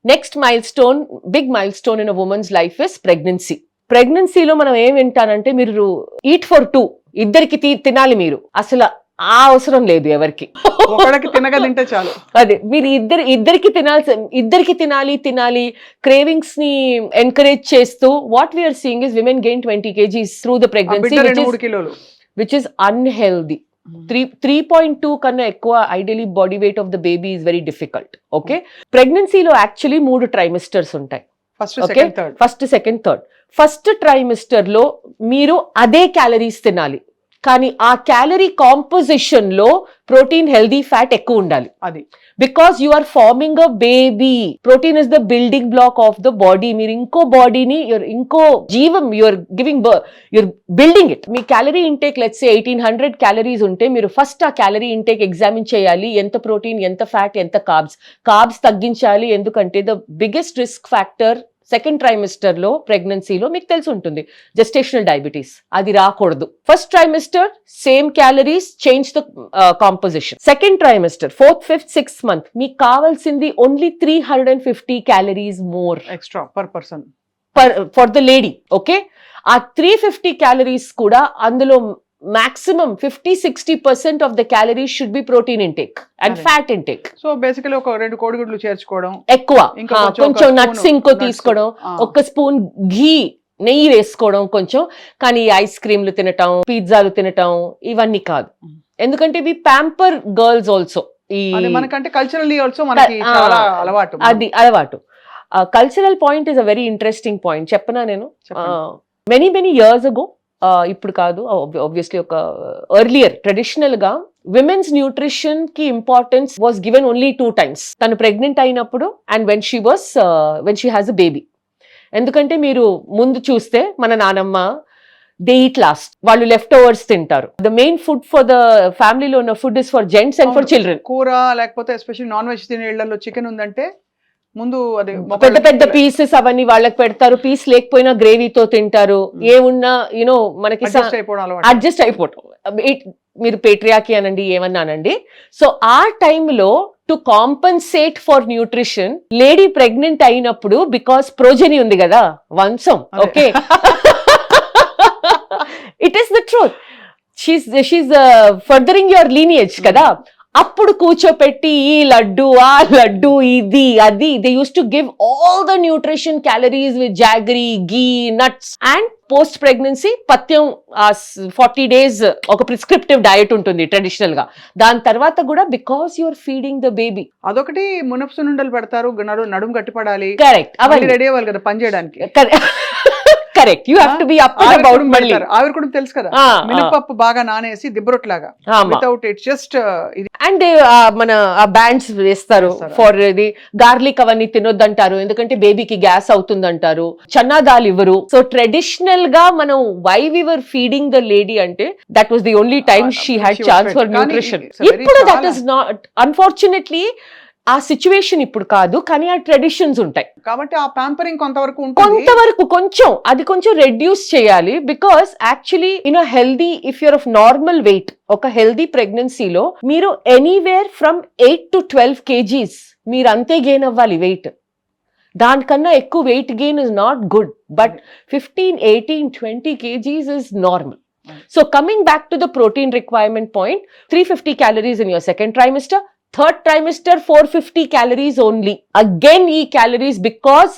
Next milestone, big milestone in a woman's life is pregnancy. ప్రెగ్నెన్సీలో మనం ఏం వింటానంటే మీరు eat for 2, ఇద్దరికి తినాలి. మీరు అసలు ఆ అవసరం లేదు ఎవరికి, తినగలింటే చాలు. అదే మీరు ఇద్దరికి తినాలి క్రేవింగ్స్ ని ఎంకరేజ్ చేస్తూ what we're seeing is women gain 20 kgs through the pregnancy, which is unhealthy. 3.2 కన్నా ఎక్కువ ideally body weight of the baby is very difficult. Okay, ప్రెగ్నెన్సీలో యాక్చువల్లీ 3 trimesters ఉంటాయి. First, second, third. First trimester లో మీరు అదే calories తినాలి. కానీ ఆ క్యాలరీ కాంపోజిషన్ లో ప్రోటీన్ హెల్దీ ఫ్యాట్ ఎక్కువ ఉండాలి. అది because you are forming a baby. Protein is the building block of the body. మీరు ఇంకో బాడీని ఇంకో జీవం you're giving your building it. మీ calorie intake let's say 1800 calories ఉంటే మీరు ఫస్ట్ ఆ క్యాలరీ ఇంటేక్ ఎగ్జామిన్ చేయాలి. ఎంత ప్రోటీన్, ఎంత ఫ్యాట్, ఎంత కార్బ్స్ తగ్గించాలి. ఎందుకంటే the biggest risk factor second trimester లో ప్రెగ్నెన్సీలో మీకు తెలిసి ఉంటుంది జెస్టేషనల్ డయాబెటీస్. అది రాకూడదు. First trimester same calories, change the composition. Second trimester 4th, 5th, 6th month మీకు కావాల్సింది only 350 calories more extra per person for the lady. Okay, ఆ 350 క్యాలరీస్ కూడా అందులో maximum 50-60% of the calories should be protein intake and Correct. fat intake. So basically ఒక 2 కోడిగుడ్లు చేర్చుకోవడం, ఎక్కువ ఇంకా కొంచెం ఒక నట్స్ spoon ఇంకో nuts. తీసుకోవడం, ఆ. ఒక స్పూన్ ఘీ నెయ్యి వేసుకోవడం కొంచెం. కానీ ఐస్ క్రీమ్లు తినటం, పిజ్జాలు తినటం ఇవన్నీ కాదు. ఎందుకంటే ఇవి ప్యాంపర్ గర్ల్స్ ఆల్సో. ఈ అది మనకంటే కల్చరల్లీ ఆల్సో మనకి ఆ, చాలా అలవాటు. అది అలవాటు. Cultural point is a very interesting point. చెప్పనా నేను? చెప్పండి. మెనీ ఇయర్స్ అగో, ఇప్పుడు కాదు, ఆబ్వియస్లీ ఒక ఎర్లియర్ ట్రెడిషనల్ గా విమెన్స్ న్యూట్రిషన్ కి importance was given only 2 times. తను ప్రెగ్నెంట్ అయినప్పుడు and when she has a baby. ఎందుకంటే మీరు ముందు చూస్తే మన నానమ్మ దే ఈట్ లాస్ట్, వాళ్ళు లెఫ్ట్ ఓవర్స్ తింటారు. The main food for the ఫ్యామిలీలో ఉన్న food is for gents and for children. కూర లేకపోతే ఎస్పెషల్లీ నాన్ వెజ్ తినే ఇళ్లలో చికెన్ ఉందంటే ముందు అది పెద్ద పెద్ద పీసెస్ అవన్నీ వాళ్ళకి పెడతారు. పీస్ లేకపోయినా గ్రేవీతో తింటారు. ఏమున్నా యూనో మనకి అడ్జస్ట్ అయిపోవటం. మీరు పేట్రియాకి అనండి, ఏమన్నా అనండి. సో ఆ టైంలో to compensate for nutrition, lady pregnant అయినప్పుడు బికాస్ ప్రోజెని ఉంది కదా, వంశం. Okay, it is the truth. She's furthering your lineage కదా. అప్పుడు కూర్చోపెట్టి ఈ లడ్డు, ఆ లడ్డు, ఇది అది, they use to give all the nutrition calories with jaggery, ghee, nuts. And post pregnancy పథ్యం 40 days ఒక ప్రిస్క్రిప్టివ్ డయట్ ఉంటుంది ట్రెడిషనల్ గా. దాని తర్వాత కూడా because you're feeding the baby. అదొకటి మునపసు నుండలు పెడతారు, నడుము గట్టిపడాలి. కరెక్ట్, అవన్నీ రెడీ అవ్వాలి కదా పని చేయడానికి. Correct, you have to be up and about. మళ్ళీ ఆవిరి కూడా తెలుసు కదా, మినపప్పు బాగా నానేసి దిబ్బరొట్లాగా వితౌట్ ఇట్ జస్ట్ ఇది. అండ్ మన బ్యాండ్స్ వేస్తారు ఫర్ ఇది. గార్లిక్ అవన్నీ తినొద్దంటారు ఎందుకంటే బేబీకి గ్యాస్ అవుతుందంటారు. చన్నా దాల్ ఇవ్వరు. సో ట్రెడిషనల్ గా మనం why we were feeding the lady అంటే that was the only time she had chance for nutrition. ఇప్పుడు దట్ ఈస్ నాట్, అన్ఫార్చునేట్లీ ఆ సిచ్యువేషన్ ఇప్పుడు కాదు, కానీ ఆ ట్రెడిషన్స్ ఉంటాయి కాబట్టి ఆ ప్యాంపరింగ్ కొంతవరకు కొంచెం అది కొంచెం రెడ్యూస్ చేయాలి. Because actually in a healthy, if you're of normal weight, ఒక హెల్దీ ప్రెగ్నెన్సీలో మీరు ఎనీవేర్ ఫ్రమ్ 8 to 12 kgs మీరు అంతే గెయిన్ అవ్వాలి వెయిట్. దానికన్నా ఎక్కువ weight gain is not good, but 15, 18, 20 kgs is normal. So coming back to the protein requirement point, 350 calories in your second trimester, third trimester 450 calories only. Again ee calories, because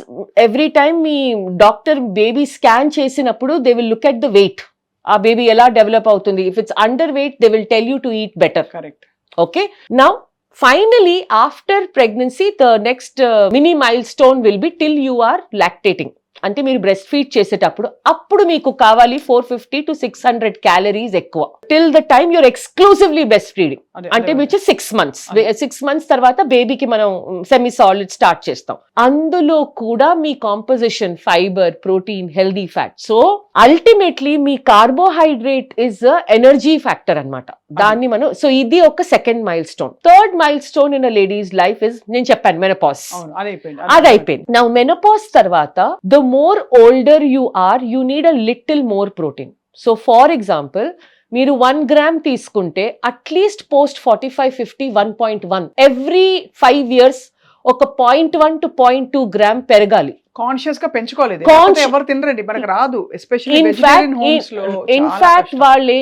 every time me doctor baby scan chesinappudu they will look at the weight. Aa baby ela develop avutundi. If it's underweight they will tell you to eat better. Correct. Okay, now finally after pregnancy the next mini milestone will be till you are lactating. అంటే మీరు breast feed చేసేటప్పుడు అప్పుడు మీకు కావాలి 450 to 600 calories ఎక్కువ. Till the time you're exclusively breast feeding, అంటే which 6 months. 6 months తర్వాత బేబీకి మనం సెమీ సాలిడ్ స్టార్ట్ చేస్తాం. అందులో కూడా మీ composition fiber, protein, healthy fat. So ultimately మీ కార్బోహైడ్రేట్ ఇస్ ఎనర్జీ ఫ్యాక్టర్ అన్నమాట. దాన్ని మనం, సో ఇది ఒక second milestone. Third milestone in a ladies life is, నేను చెప్పాను మెనోపాజ్. అది అయిపోయింది. నౌ మెనోపాజ్ తర్వాత the more older you are, you need a little more protein. So for example, మీరు 1 gram తీసుకుంటే అట్లీస్ట్ పోస్ట్ 45-50 1.1 ఎవ్రీ 5 years ఒక 0.1 to 0.2 gram పెరగాలి. Conscious గా పెంచుకోలేదు, ఎవరు తినరండి, మనకు రాదు. ఎస్పెషల్లీ వెజిటేరియన్ హోమ్స్ లో ఇన్ఫాక్ట్ వాళ్ళే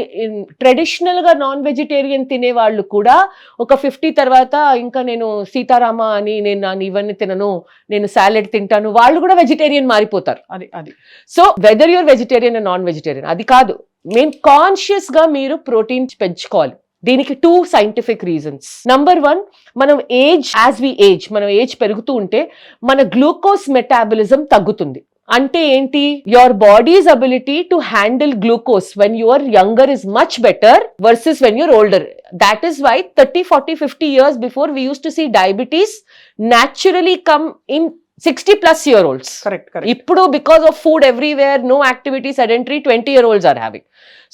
ట్రెడిషనల్ గా నాన్ వెజిటేరియన్ తినే వాళ్ళు కూడా ఒక 50 తర్వాత ఇంకా నేను సీతారామ అని నేను ఇవన్నీ తినను, నేను సాలెడ్ తింటాను, వాళ్ళు కూడా వెజిటేరియన్ మారిపోతారు. అది so whether your vegetarian and non vegetarian అది కాదు, మెయిన్ కాన్షియస్ గా మీరు ప్రోటీన్ పెంచుకోవాలి. దీనికి 2 scientific reasons. Number 1, మనం ఏజ్, యాజ్ వి ఏజ్, మనం ఏజ్ పెరుగుతూ ఉంటే మన గ్లూకోజ్ మెటాబలిజం తగ్గుతుంది. అంటే ఏంటి, your body's ability to handle glucose when you're younger is much better versus when you're older. That is why 30, 40, 50 years before we used to see diabetes naturally come in 60+ year olds. Correct. ఇప్పుడు because of food everywhere, no activity, sedentary, 20-year-olds are having.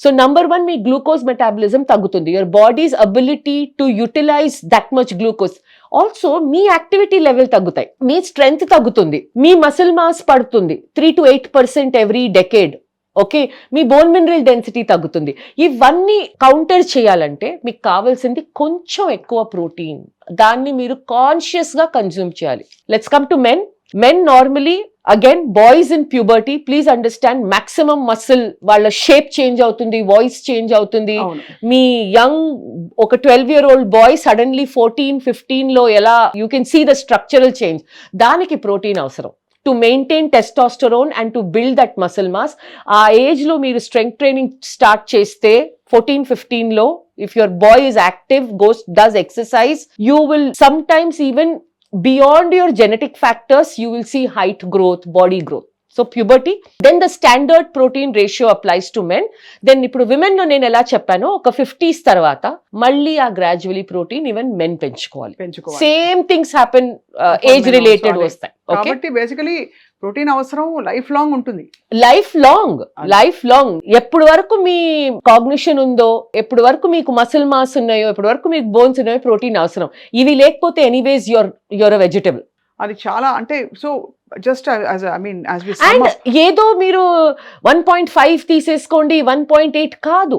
So number one, me glucose metabolism తగ్గుతుంది. Your body's ability to utilize that much glucose. Also me activity level తగ్గుతాయి, మీ strength తగ్గుతుంది, మీ muscle mass పడుతుంది 3 to 8% every decade. Okay, me bone mineral density తగ్గుతుంది. ఇవన్నీ counter చేయాలంటే మీకు కావాల్సింది కొంచెం ఎక్కువ ప్రోటీన్. దాన్ని మీరు కాన్షియస్ గా కన్జ్యూమ్ చేయాలి. Let's come to men. Men normally, again, boys in puberty, please understand, maximum muscle, వాళ్ళ షేప్ చేంజ్ అవుతుంది, వాయిస్ చేంజ్ అవుతుంది. మీ యంగ్ ఒక 12-year-old బాయ్ సడన్లీ 14-15 లో ఎలా you can see the structural change. దానికి ప్రోటీన్ అవసరం to maintain testosterone and to build that muscle mass. ఆ age లో మీరు స్ట్రెంగ్త్ ట్రైనింగ్ స్టార్ట్ చేస్తే 14-15 లో, if your boy is active, does exercise, you will sometimes even beyond your genetic factors, you will see height growth, body growth. So puberty, then the standard protein ratio applies to men. Then ఇప్పుడు women లో నేను ఎలా చెప్పానో ఒక 50s తర్వాత మళ్ళీ ఆ gradually protein even men పెంచుకోవాలి. Same things happen, age related వస్తాయి. కాబట్టి బేసికలీ ప్రోటీన్ అవసరం లైఫ్ లాంగ్ ఉంటుంది. లైఫ్ లాంగ్ ఎప్పుడు వరకు మీ కాగ్నిషన్ ఉందో, ఎప్పుడు వరకు మీకు మసిల్ మాస్ ఉన్నాయో, ఎప్పుడు వరకు మీకు బోన్స్ ఉన్నాయో, ప్రోటీన్ అవసరం. ఇవి లేకపోతే ఎనీవేస్ యువర్ వెజిటబుల్. అది చాలా అంటే సో జస్ట్ అండ్ ఏదో మీరు 1.5 తీసేసుకోండి, 1.8 కాదు,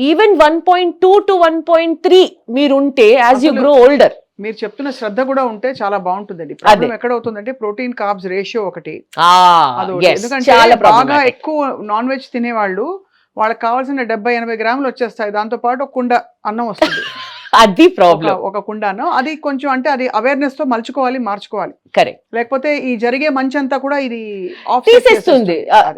ఈవెన్ 1.2 to 1.3 మీరుంటే యాజ్ యూ గ్రో ఓల్డర్. మీరు చెప్తున్న శ్రద్ధ కూడా ఉంటే చాలా బాగుంటుందండి. ప్రాబ్లం ఎక్కడ అవుతుందంటే ప్రోటీన్ కార్బ్స్ రేషియో ఒకటి. ఎందుకంటే బాగా ఎక్కువ నాన్ వెజ్ తినేవాళ్ళు, వాళ్ళకి కావాల్సిన 70-80 గ్రాములు వచ్చేస్తాయి, దాంతో పాటు ఒక కుండ అన్నం వస్తుంది. అది ప్రాబ్లం, ఒక కుండ అన్నం. అది కొంచెం అంటే అది అవేర్నెస్ తో మార్చుకోవాలి. కరెక్ట్. లేకపోతే ఈ జరిగే మంచి అంతా కూడా ఇది తీసేస్తుంది.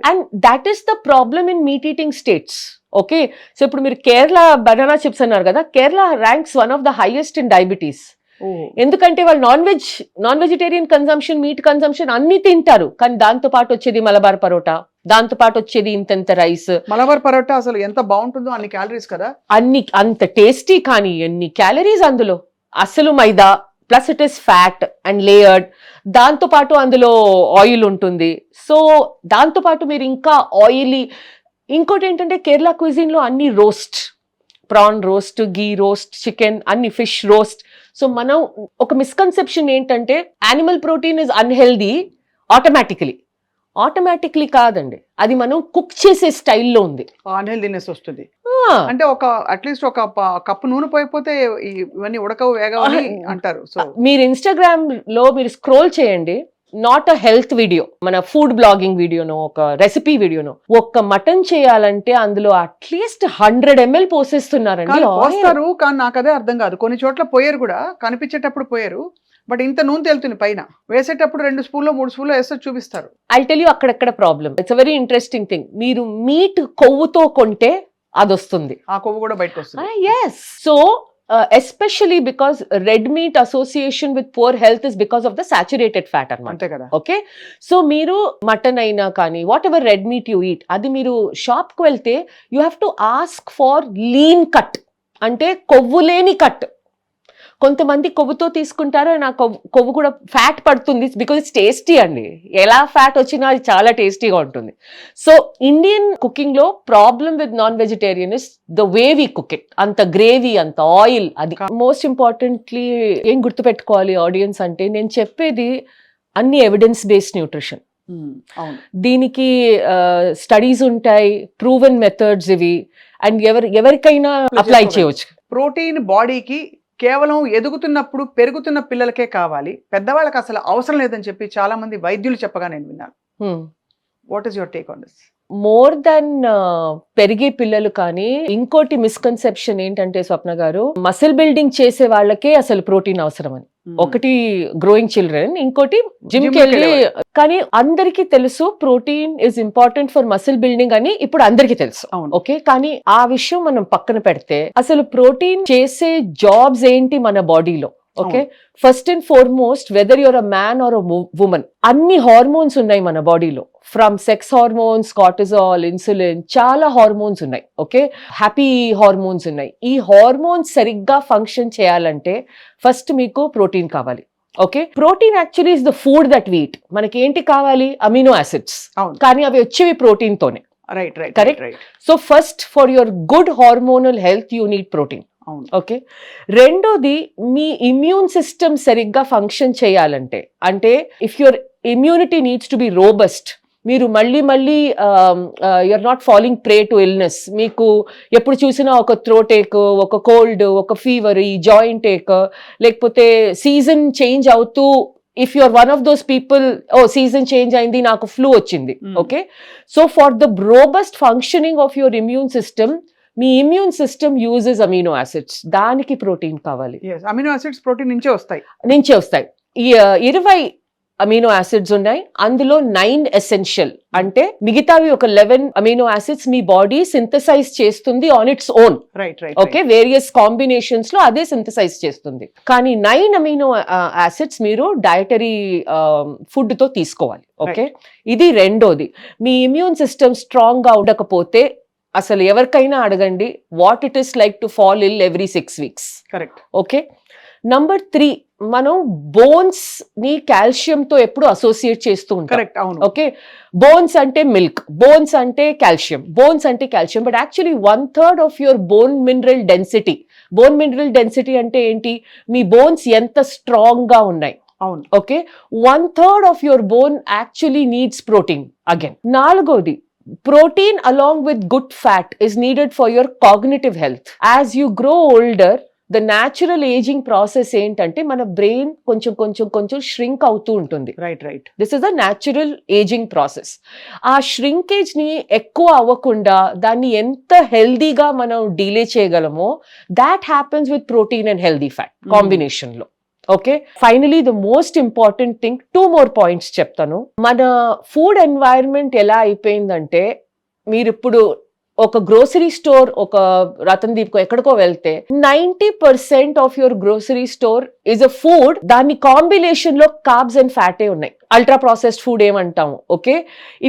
And that is the problem in meat eating states. Okay, so ఇప్పుడు మీరు కేరళ బనానా చిప్స్ అన్నారు కదా, Kerala ranks one of the highest in diabetes. ఎందుకంటే వాళ్ళు non vegetarian consumption, meat consumption అన్ని తింటారు, కానీ దాంతో పాటు వచ్చేది మలబార్ పరోటా, దాంతో పాటు వచ్చేది ఇంత రైస్. మలబార్ పరోటా అసలు ఎంత బాగుంటుందో, అన్ని క్యాలరీస్ కదా, అంత టేస్టీ, కానీ ఎన్ని క్యాలరీస్ అందులో. అసలు maida plus it is fat and layered, దాంతో పాటు అందులో ఆయిల్ ఉంటుంది. సో దాంతో పాటు మీరు ఇంకా ఆయిలీ. ఇంకోటి ఏంటంటే కేరళ క్విజిన్ లో అన్ని రోస్ట్, ప్రాన్ రోస్ట్, గీ రోస్ట్, చికెన్, అన్ని ఫిష్ రోస్ట్. సో మనం ఒక మిస్కన్సెప్షన్ ఏంటంటే animal protein is unhealthy automatically కాదండి, అది మనం కుక్ చేసే స్టైల్లో ఉంది అన్హెల్దీనెస్ వస్తుంది. అంటే ఒక అట్లీస్ట్ ఒక కప్పు నూనె పోయిపోతే ఇవన్నీ ఉడకవు వేగవని అంటారు. సో మీరు ఇన్స్టాగ్రామ్ లో మీరు స్క్రోల్ చేయండి, నాట్ అ హెల్త్ వీడియో, మన ఫుడ్ బ్లాగింగ్ వీడియోనో, ఒక రెసిపీ వీడియోనో, ఒక్క మటన్ చేయాలంటే అందులో అట్లీస్ట్ 100 ml పోసేస్తున్నారండి. పోస్తారు, కానీ నాకు అదే అర్థం కాదు. కొన్ని చోట్ల పోయారు కూడా, కనిపించేటప్పుడు పోయారు, బట్ ఇంత నూనె తేలుతుంది పైన, వేసేటప్పుడు 2 స్పూన్లో 3 స్పూన్లో వేస్తే చూపిస్తారు. ఐ టెల్ యూ అక్కడెక్కడ problem. It's a very interesting thing. మీరు మీట్ కొవ్వుతో కొంటే అది వస్తుంది, ఆ కొవ్వు కూడా బయటకు వస్తుంది. yes, so especially because red meat association with poor health is because of the saturated fat అన్నమాట. అంతే కదా. ఓకే, సో మీరు మటన్ అయినా కానీ what ever red meat you eat, అది మీరు షాప్ కు వెళ్తే you have to ask far lean cut, అంటే కొవ్వు లేని కట్. కొంతమంది కొవ్వుతో తీసుకుంటారు, నా కొవ్వు కూడా ఫ్యాట్ పడుతుంది బికాజ్ ఇట్స్ టేస్టీ అండి. ఎలా ఫ్యాట్ వచ్చినా అది చాలా టేస్టీగా ఉంటుంది. సో ఇండియన్ కుకింగ్ లో problem with non vegetarian is the way we cook it. అంత గ్రేవీ, అంత ఆయిల్. అది మోస్ట్ ఇంపార్టెంట్లీ ఏం గుర్తుపెట్టుకోవాలి ఆడియన్స్ అంటే, నేను చెప్పేది అన్ని ఎవిడెన్స్ బేస్డ్ న్యూట్రిషన్. దీనికి స్టడీస్ ఉంటాయి, ప్రూవెన్ మెథడ్స్ ఇవి, అండ్ ఎవరికైనా అప్లై చేయవచ్చు. ప్రోటీన్ బాడీకి కేవలం ఎదుగుతున్నప్పుడు పెరుగుతున్న పిల్లలకే కావాలి, పెద్దవాళ్ళకి అసలు అవసరం లేదని చెప్పి చాలా మంది వైద్యులు చెప్పగా నేను విన్నాను. What is your take on this? More than పెరిగే పిల్లలు. కానీ ఇంకోటి మిస్కన్సెప్షన్ ఏంటంటే స్వప్న గారు, మసిల్ బిల్డింగ్ చేసే వాళ్ళకే అసలు ప్రోటీన్ అవసరం అని. ఒకటి గ్రోయింగ్ చిల్డ్రన్, ఇంకోటి జిమ్ కి వెళ్ళి. కానీ అందరికీ తెలుసు protein is important for muscle building అని ఇప్పుడు అందరికీ తెలుసు. ఓకే, కానీ ఆ విషయం మనం పక్కన పెడితే అసలు ప్రోటీన్ చేసే జాబ్స్ ఏంటి మన బాడీలో? Okay, first and foremost whether you're a man or a woman, అన్ని హార్మోన్స్ ఉన్నాయి మన బాడీలో. From sex hormones, cortisol, insulin, చాలా హార్మోన్స్ ఉన్నాయి. ఓకే, హ్యాపీ హార్మోన్స్ ఉన్నాయి. ఈ హార్మోన్స్ సరిగ్గా ఫంక్షన్ చేయాలంటే ఫస్ట్ మీకు ప్రోటీన్ కావాలి. Okay, protein actually is the food that we eat. మనకి ఏంటి కావాలి? అమినో యాసిడ్స్, కానీ అవి వచ్చేవి ప్రోటీన్ తోనే. Right right correct. Right. So first for your good hormonal health you need protein. అవును. ఓకే, రెండోది మీ ఇమ్యూన్ సిస్టమ్ సరిగ్గా ఫంక్షన్ చేయాలంటే, అంటే if your immunity needs to be robust, మీరు మళ్ళీ you're not falling prey to illness. మీకు ఎప్పుడు చూసినా ఒక థ్రోట్ ఏక్, ఒక కోల్డ్, ఒక ఫీవర్, ఈ జాయింట్ ఏక్, లేకపోతే సీజన్ చేంజ్ అవుతూ if you're one of those people, ఓ సీజన్ చేంజ్ అయింది, నాకు ఫ్లూ వచ్చింది. Okay, so for the robust functioning of your immune system, మీ immune system uses amino acids. దానికి ప్రోటీన్ కావాలి. అమినో యాసిడ్స్ ప్రోటీన్ నుంచే వస్తాయి. ఈ 20 అమినో యాసిడ్స్ ఉన్నాయి, అందులో 9 ఎసెన్షియల్. అంటే మిగతావి ఒక 11 అమినో యాసిడ్స్ మీ బాడీ సింథసైజ్ చేస్తుంది on its own. Right right. Okay, various combinations లో అదే సింథసైజ్ చేస్తుంది. కానీ 9 అమినో యాసిడ్స్ మీరు డయటరీ ఫుడ్ తో తీసుకోవాలి. ఓకే, ఇది రెండోది. మీ ఇమ్యూన్ సిస్టమ్ స్ట్రాంగ్ గా ఉండకపోతే అసలు ఎవరికైనా అడగండి, what it is like to fall ill every 6 weeks. Correct. Okay, number 3, మనం బోన్స్ ని కాల్షియం తో ఎప్పుడు అసోసియేట్ చేస్తూ ఉంటాం. కరెక్ట్. అవును. ఓకే, బోన్స్ అంటే మిల్క్, బోన్స్ అంటే కాల్షియం, బోన్స్ అంటే calcium. But actually 1/3 of your bone mineral density. Bone mineral density అంటే ఏంటి? మీ బోన్స్ ఎంత స్ట్రాంగ్ గా ఉన్నాయి. అవును. Okay, 1/3 of your bone actually needs protein. Again, నాలుగోది, protein along with good fat is needed for your cognitive health. As you grow older, the natural aging process ఏంటంటే మన brain కొంచెం shrink అవుతూ ఉంటుంది. Right right. This is the natural aging process. ఆ shrinkage ని ఎక్కువ అవ్వకుండా దాన్ని ఎంత హెల్దీగా మనం డీలే చేయగలమో, that happens with protein and healthy fat combination లో. Okay, finally the most important thing, 2 more points చెప్తాను. మన ఫుడ్ ఎన్వైరన్మెంట్ ఎలా అయిపోయిందంటే, మీరు ఇప్పుడు ఒక గ్రోసరీ స్టోర్, ఒక రతన్ దీప్ ఎక్కడికో వెళ్తే 90% of your grocery store is a food, దాని కాంబినేషన్ లో కార్బ్స్ అండ్ ఫ్యాటే ఉన్నాయి. అల్ట్రా ప్రాసెస్డ్ ఫుడ్ ఏమంటాము. ఓకే,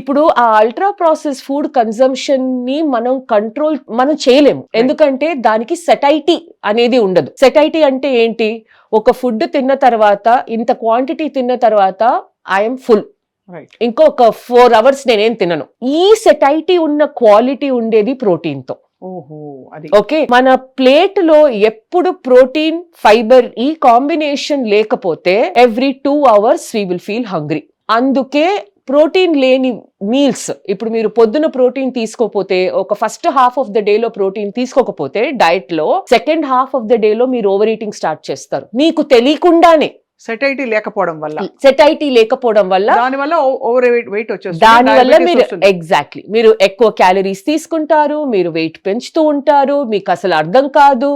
ఇప్పుడు ఆ అల్ట్రా ప్రాసెస్డ్ ఫుడ్ కన్సంప్షన్ ని మనం చేయలేము. ఎందుకంటే దానికి సెటైటీ అనేది ఉండదు. సెటైటీ అంటే ఏంటి? ఒక ఫుడ్ తిన్న తర్వాత, ఇంత క్వాంటిటీ తిన్న తర్వాత ఐఎమ్ ఫుల్, ఇంకొక 4 hours నేనేం తినను. ఈ సెటైటీ ఉన్న క్వాలిటీ ఉండేది ప్రోటీన్ తో. ఓకే, మన ప్లేట్ లో ఎప్పుడు ప్రోటీన్, ఫైబర్ ఈ కాంబినేషన్ లేకపోతే every 2 hours we will feel hungry. అందుకే ప్రోటీన్ లేని మీల్స్, ఇప్పుడు మీరు పొద్దున ప్రోటీన్ తీసుకోకపోతే, ఒక first half of the day లో ప్రోటీన్ తీసుకోకపోతే డైట్ లో, second half of the day లో మీరు ఓవర్ ఈటింగ్ స్టార్ట్ చేస్తారు, మీకు తెలియకుండానే. సెటైటీ లేకపోవడం వల్ల దానివల్ల ఓవర్ వెయిట్ వచ్చేస్తుంది. దానివల్ల మీరు ఎగ్జాక్ట్లీ మీరు ఎక్కువ క్యాలరీస్ తీసుకుంటారు, మీరు వెయిట్ పెంచుతూ ఉంటారు, మీకు అసలు అర్థం కాదు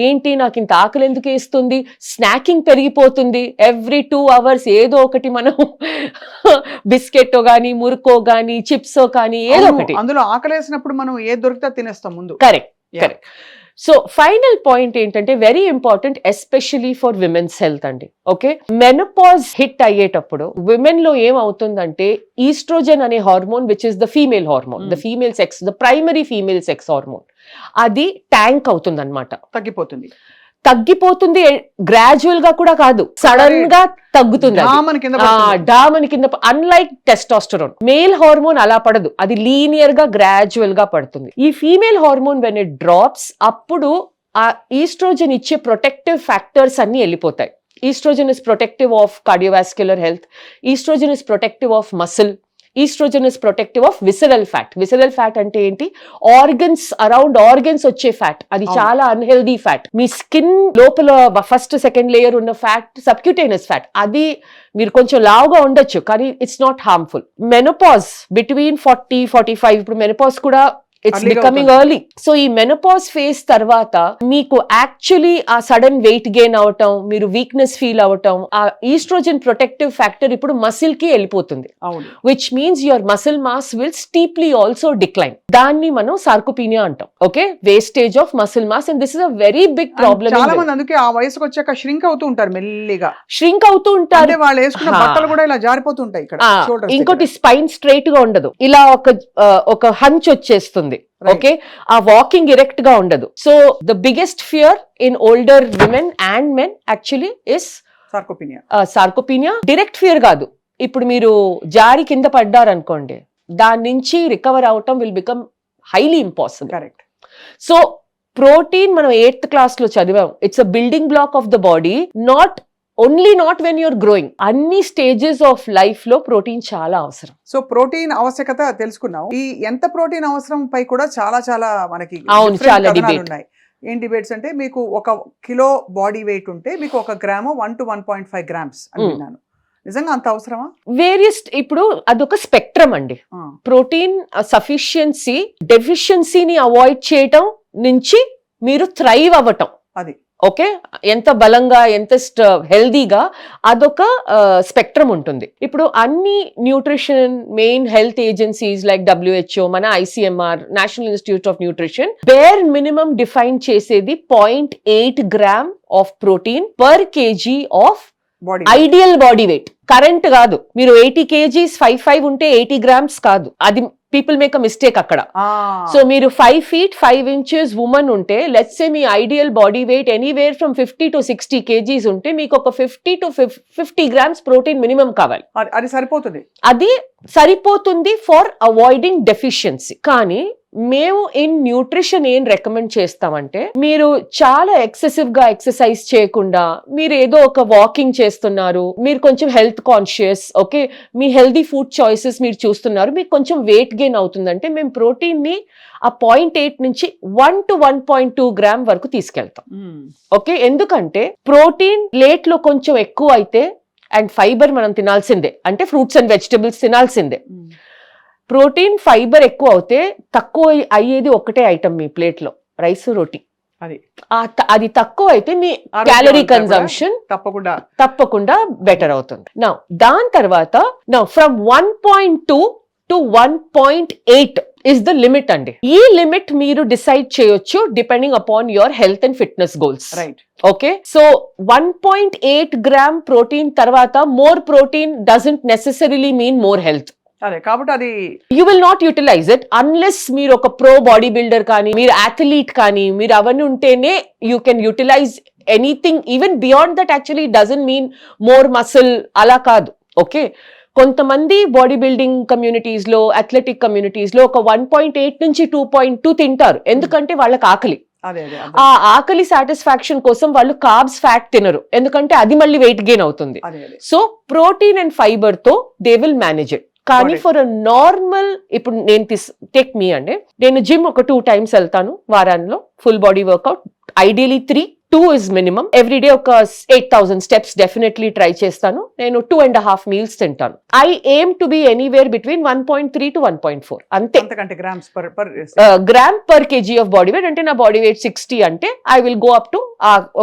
ఏంటి నాకు ఇంత ఆకలి ఎందుకు వేస్తుంది, స్నాకింగ్ పెరిగిపోతుంది. ఎవ్రీ 2 hours ఏదో ఒకటి మనం బిస్కెట్ గానీ, మురుకో గానీ, చిప్సో కానీ ఏదో ఒకటి. అందులో ఆకలి వేసినప్పుడు మనం ఏది దొరికితే తినేస్తాం ముందు. కరెక్ట్. సో ఫైనల్ పాయింట్ ఏంటంటే, very important especially for women's health అండి. ఓకే, మెనోపాజ్ హిట్ అయ్యేటప్పుడు విమెన్ లో ఏమవుతుందంటే, ఈస్ట్రోజన్ అనే hormone, which is the female hormone, the female sex, the primary female sex hormone, అది ట్యాంక్ అవుతుంది అనమాట. తగ్గిపోతుంది గ్రాడ్యువల్ గా కూడా కాదు, సడన్ గా తగ్గుతుంది, డామని కింద. అన్లైక్ టెస్టోస్టెరాన్, మేల్ హార్మోన్ అలా పడదు, అది లీనియర్ గా గ్రాడ్యువల్ గా పడుతుంది. ఈ female hormone when it drops, అప్పుడు ఆ ఈస్ట్రోజన్ ఇచ్చే ప్రొటెక్టివ్ ఫ్యాక్టర్స్ అన్ని వెళ్ళిపోతాయి. Oestrogen is protective of cardiovascular health, oestrogen is protective of muscle, oestrogen is protective of visceral fat. Visceral fat అంటే ఏంటి? ఆర్గన్స్, అరౌండ్ ఆర్గన్స్ వచ్చే ఫ్యాట్, అది చాలా అన్హెల్దీ ఫ్యాట్. మీ స్కిన్ లోపల ఫస్ట్ సెకండ్ లేయర్ ఉన్న ఫ్యాట్ సబ్క్యూటేనియస్ ఫ్యాట్, అది మీరు కొంచెం లావుగా ఉండొచ్చు కానీ it's not harmful. Menopause between 40-45, ఇప్పుడు మెనోపాజ్ కూడా ఇట్స్ Early గా బికమింగ్ ఎర్లీ. సో ఈ మెనోపాజ్ ఫేజ్ తర్వాత మీకు యాక్చువల్లీ ఆ సడన్ వెయిట్ గెయిన్ అవటం, మీరు వీక్నెస్ ఫీల్ అవటం, ఆ ఈస్ట్రోజన్ ప్రొటెక్టివ్ ఫ్యాక్టర్ ఇప్పుడు మసిల్ కి వెళ్ళిపోతుంది, అవును. Which means your muscle mass will steeply also decline. దాన్ని మనం సార్కోపీనియా అంటాం. Okay, wastage of muscle mass, and this is a very big problem. చాలా మంది అందుకే ఆ వయసుకు వచ్చాక ష్రింక్ అవుతూ ఉంటారు మెల్లిగా. ష్రింక్ అవుతూ ఉంటారు. అంటే వాళ్ళు వేసుకున్న బట్టలు కూడా ఇలా జారిపోతూ ఉంటాయి ఇక్కడ shoulders ఇంకోటి దగ్గర. స్పైన్ స్ట్రైట్ గా ఉండదు, ఇలా ఒక హంచ్ వచ్చేస్తుంది. Right. ఓకే, ఆ వాకింగ్ ఇరెక్ట్ గా ఉండదు. So the biggest fear in older women and men actually is sarcopenia. Sarcopenia. Direct fear కాదు, ఇప్పుడు మీరు జారి కింద పడ్డారనుకోండి, దాని నుంచి రికవర్ అవటం will become highly impossible. Correct. So protein మనం 8th క్లాస్ లో చదివాం. It's a building block of the body, not when you're growing. అన్ని స్టేజెస్ ఆఫ్ లైఫ్ లో ప్రోటీన్ చాలా అవసరం. సో ప్రోటీన్ ఆవశ్యకత తెలుసుకున్నాం. ఈ ఎంత ప్రోటీన్ అవసరం పై కూడా చాలా చాలా మనకి అవును, different చాలా కథనాలు debate. ఉన్నాయి. ఏం డిబేట్స్ అంటే, మీకు 1 కిలో బాడీ వెయిట్ ఉంటే మీకు 1 గ్రాము 1 to 1.5 grams అని విన్నాను. నిజంగా అంత అవసరమా? వేరియస్, ఇప్పుడు అదొక స్పెక్ట్రమ్ అండి. ప్రోటీన్ సఫిషియన్సీ, డెఫిషియన్సీని అవాయిడ్ చేయటం నుంచి మీరు థ్రైవ్ అవ్వటం, అది ఓకే, ఎంత బలంగా, ఎంత హెల్దీగా, అదొక స్పెక్ట్రమ్ ఉంటుంది. ఇప్పుడు అన్ని nutrition main health agencies like WHO, మన ICMR, national institute of nutrition, bear minimum define చేసేది 0.8 gram of protein per KG of body ideal body weight. Current కాదు, మీరు 80 kgs 5 ఉంటే 80 grams కాదు, అది పీపుల్ మేక్ అ మిస్టేక్ అక్కడ. So మీరు 5 feet 5 inches women ఉంటే, let's say me ideal body weight anywhere from 50 to 60 kgs ఉంటే, మీకు ఒక 50 to 50 grams ప్రోటీన్ మినిమం కావాలి. అది సరిపోతుంది. అది సరిపోతుంది ఫర్ అవాయిడింగ్ డెఫిషియన్సీ. కానీ మేము ఇన్ న్యూట్రిషన్ ఏం రికమెండ్ చేస్తామంటే, మీరు చాలా ఎక్సెసివ్ గా ఎక్సర్సైజ్ చేయకుండా, మీరు ఏదో ఒక వాకింగ్ చేస్తున్నారు, మీరు కొంచెం హెల్త్ కాన్షియస్, ఓకే, మీ హెల్దీ ఫుడ్ చాయిసెస్ మీరు చూస్తున్నారు, మీకు కొంచెం వెయిట్ గెయిన్ అవుతుందంటే, మేము ప్రోటీన్ ని ఆ 0.8 నుంచి 1 to 1.2 గ్రామ్ వరకు తీసుకెళ్తాం. ఓకే, ఎందుకంటే ప్రోటీన్ ప్లేట్ లో కొంచెం ఎక్కువ అయితే, అండ్ ఫైబర్ మనం తినాల్సిందే, అంటే ఫ్రూట్స్ అండ్ వెజిటబుల్స్ తినాల్సిందే. ప్రోటీన్ ఫైబర్ ఎక్కువ అవుతే తక్కువ అయ్యేది ఒకటే ఐటమ్ మీ ప్లేట్ లో, రైస్ రోటీ. అది తక్కువ అయితే మీ క్యాలరీ కన్జంప్షన్ తప్పకుండా బెటర్ అవుతుంది. నా దాని తర్వాత from 1.2 to 1.8 is the limit అండి. ఈ లిమిట్ మీరు డిసైడ్ చేయొచ్చు depending upon your health and fitness goals. Right. Okay, so 1.8 gram protein తర్వాత more protein doesn't necessarily mean more health. అదే కాబట్టి అది you will not utilise it unless మీరు ఒక ప్రో బాడీ బిల్డర్ కానీ, మీరు అథ్లీట్ కానీ, మీరు అవన్నీ ఉంటేనే you can utilise anything. Even beyond that actually doesn't mean more muscle, అలా కాదు. ఓకే, కొంతమంది బాడీ బిల్డింగ్ కమ్యూనిటీస్ లో, అథ్లెటిక్ కమ్యూనిటీస్ లో ఒక 1.8 నుంచి 2.2 తింటారు, ఎందుకంటే వాళ్ళకి ఆకలి. ఆ ఆకలి సాటిస్ఫాక్షన్ కోసం వాళ్ళు కార్బ్స్, ఫ్యాట్ తినరు, ఎందుకంటే అది మళ్ళీ వెయిట్ గెయిన్ అవుతుంది. సో ప్రోటీన్ అండ్ ఫైబర్ తో దే విల్ మేనేజ్ ఇట్. కానీ ఫర్ అ నార్మల్, ఇప్పుడు నేను టేక్ మీ అండి, నేను జిమ్ ఒక 2 times వెళ్తాను వారాల్లో, full body work out, ideally 3, 2 is minimum. Every day ఒక 8,000 steps definitely try చేస్తాను. నేను 2.5 meals తింటాను. I aim to be anywhere between 1.3 to 1.4 అంతే. Grams gram per KG of body weight. అంటే నా బాడీ వెయిట్ 60 అంటే I will go up to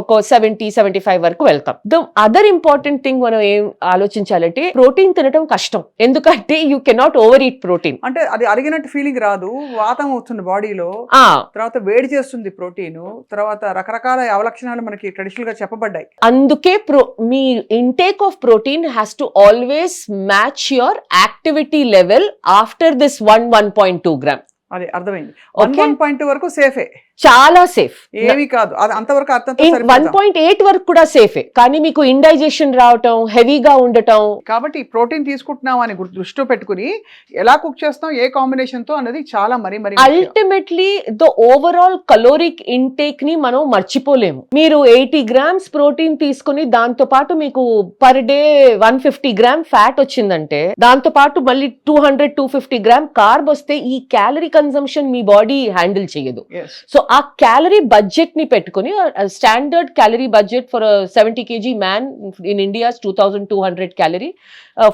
ఒక 70-75 వరకు వెళ్తాం. ద అదర్ ఇంపార్టెంట్ థింగ్ మనం ఏం ఆలోచించాలంటే, ప్రోటీన్ తినడం కష్టం, ఎందుకంటే you cannot over eat protein. అంటే అది అరిగినట్టు ఫీలింగ్ రాదు, వాతం అవుతుంది బాడీలో, తర్వాత వేడి చేస్తుంది ప్రోటీన్, తర్వాత రకరకాల అవలక్షణాలు మనకి ట్రెడిషనల్ గా చెప్పబడ్డాయి. అందుకే మీ intake of protein has to always match your activity level after this 1.2 gram. అదే అర్థమైంది. 1.2 వరకు సేఫే, చాలా సేఫ్, ఏమీ కాదు. అది అంతవరకు 1.8 వరకు కూడా సేఫే, కానీ మీకు ఇండైజెషన్ రావటం, హెవీగా ఉండటం. కాబట్టి ప్రోటీన్ తీసుకుంటున్నాం అని దృష్టిలో పెట్టుకుని ఎలా కుక్ చేస్తాం, ఏ కాంబినేషన్ తో అనేది చాలా మరి అల్టిమేట్లీ ద ఓవరాల్ కలోరిక్ ఇంటేక్ ని మనం మర్చిపోలేము. మీరు 80 grams ప్రోటీన్ తీసుకుని దాంతో పాటు మీకు పర్ డే 150 గ్రామ్ ఫ్యాట్ వచ్చిందంటే, దాంతో పాటు మళ్ళీ 200-250 గ్రామ్ కార్బ్ వస్తే, ఈ క్యాలరీ కన్సంప్షన్ మీ బాడీ హ్యాండిల్ చేయదు. సో ఆ క్యాలరీ బడ్జెట్ ని పెట్టుకుని standard calorie budget for 70 kg man in India 2200 calorie,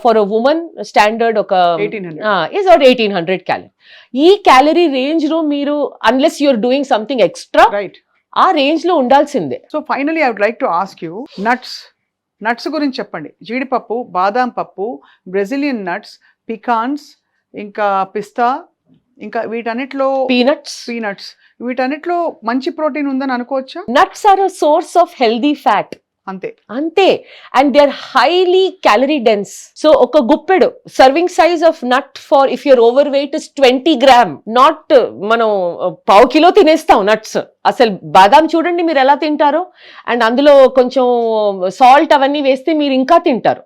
for women standard ఒక 1800. Is 1800 calorie. ఈ క్యాలరీ రేంజ్ లో మీరు unless you're doing something extra right. ఆ రేంజ్ లో ఉండాల్సిందే. So finally I would like to ask you, nuts గురించి చెప్పండి. జీడిపప్పు, బాదాం పప్పు, బ్రెజిలియన్ నట్స్, పికాన్స్, ఇంకా పిస్తా, ఇంకా వీటన్నిటిలో పీనట్స్, వీటన్నిటిలో మంచి ప్రోటీన్ ఉందని అనుకోవచ్చా? Nuts are a source of healthy fat. అంతే. And they are highly calorie dense. So ఒక గుప్పెడు serving size of nut for if your over weight is 20 grams. Not మనం 1/4 kilo తినేస్తాం నట్స్. అసలు బాదాం చూడండి మీరు ఎలా తింటారో, అండ్ అందులో కొంచెం సాల్ట్ అవన్నీ వేస్తే మీరు ఇంకా తింటారు.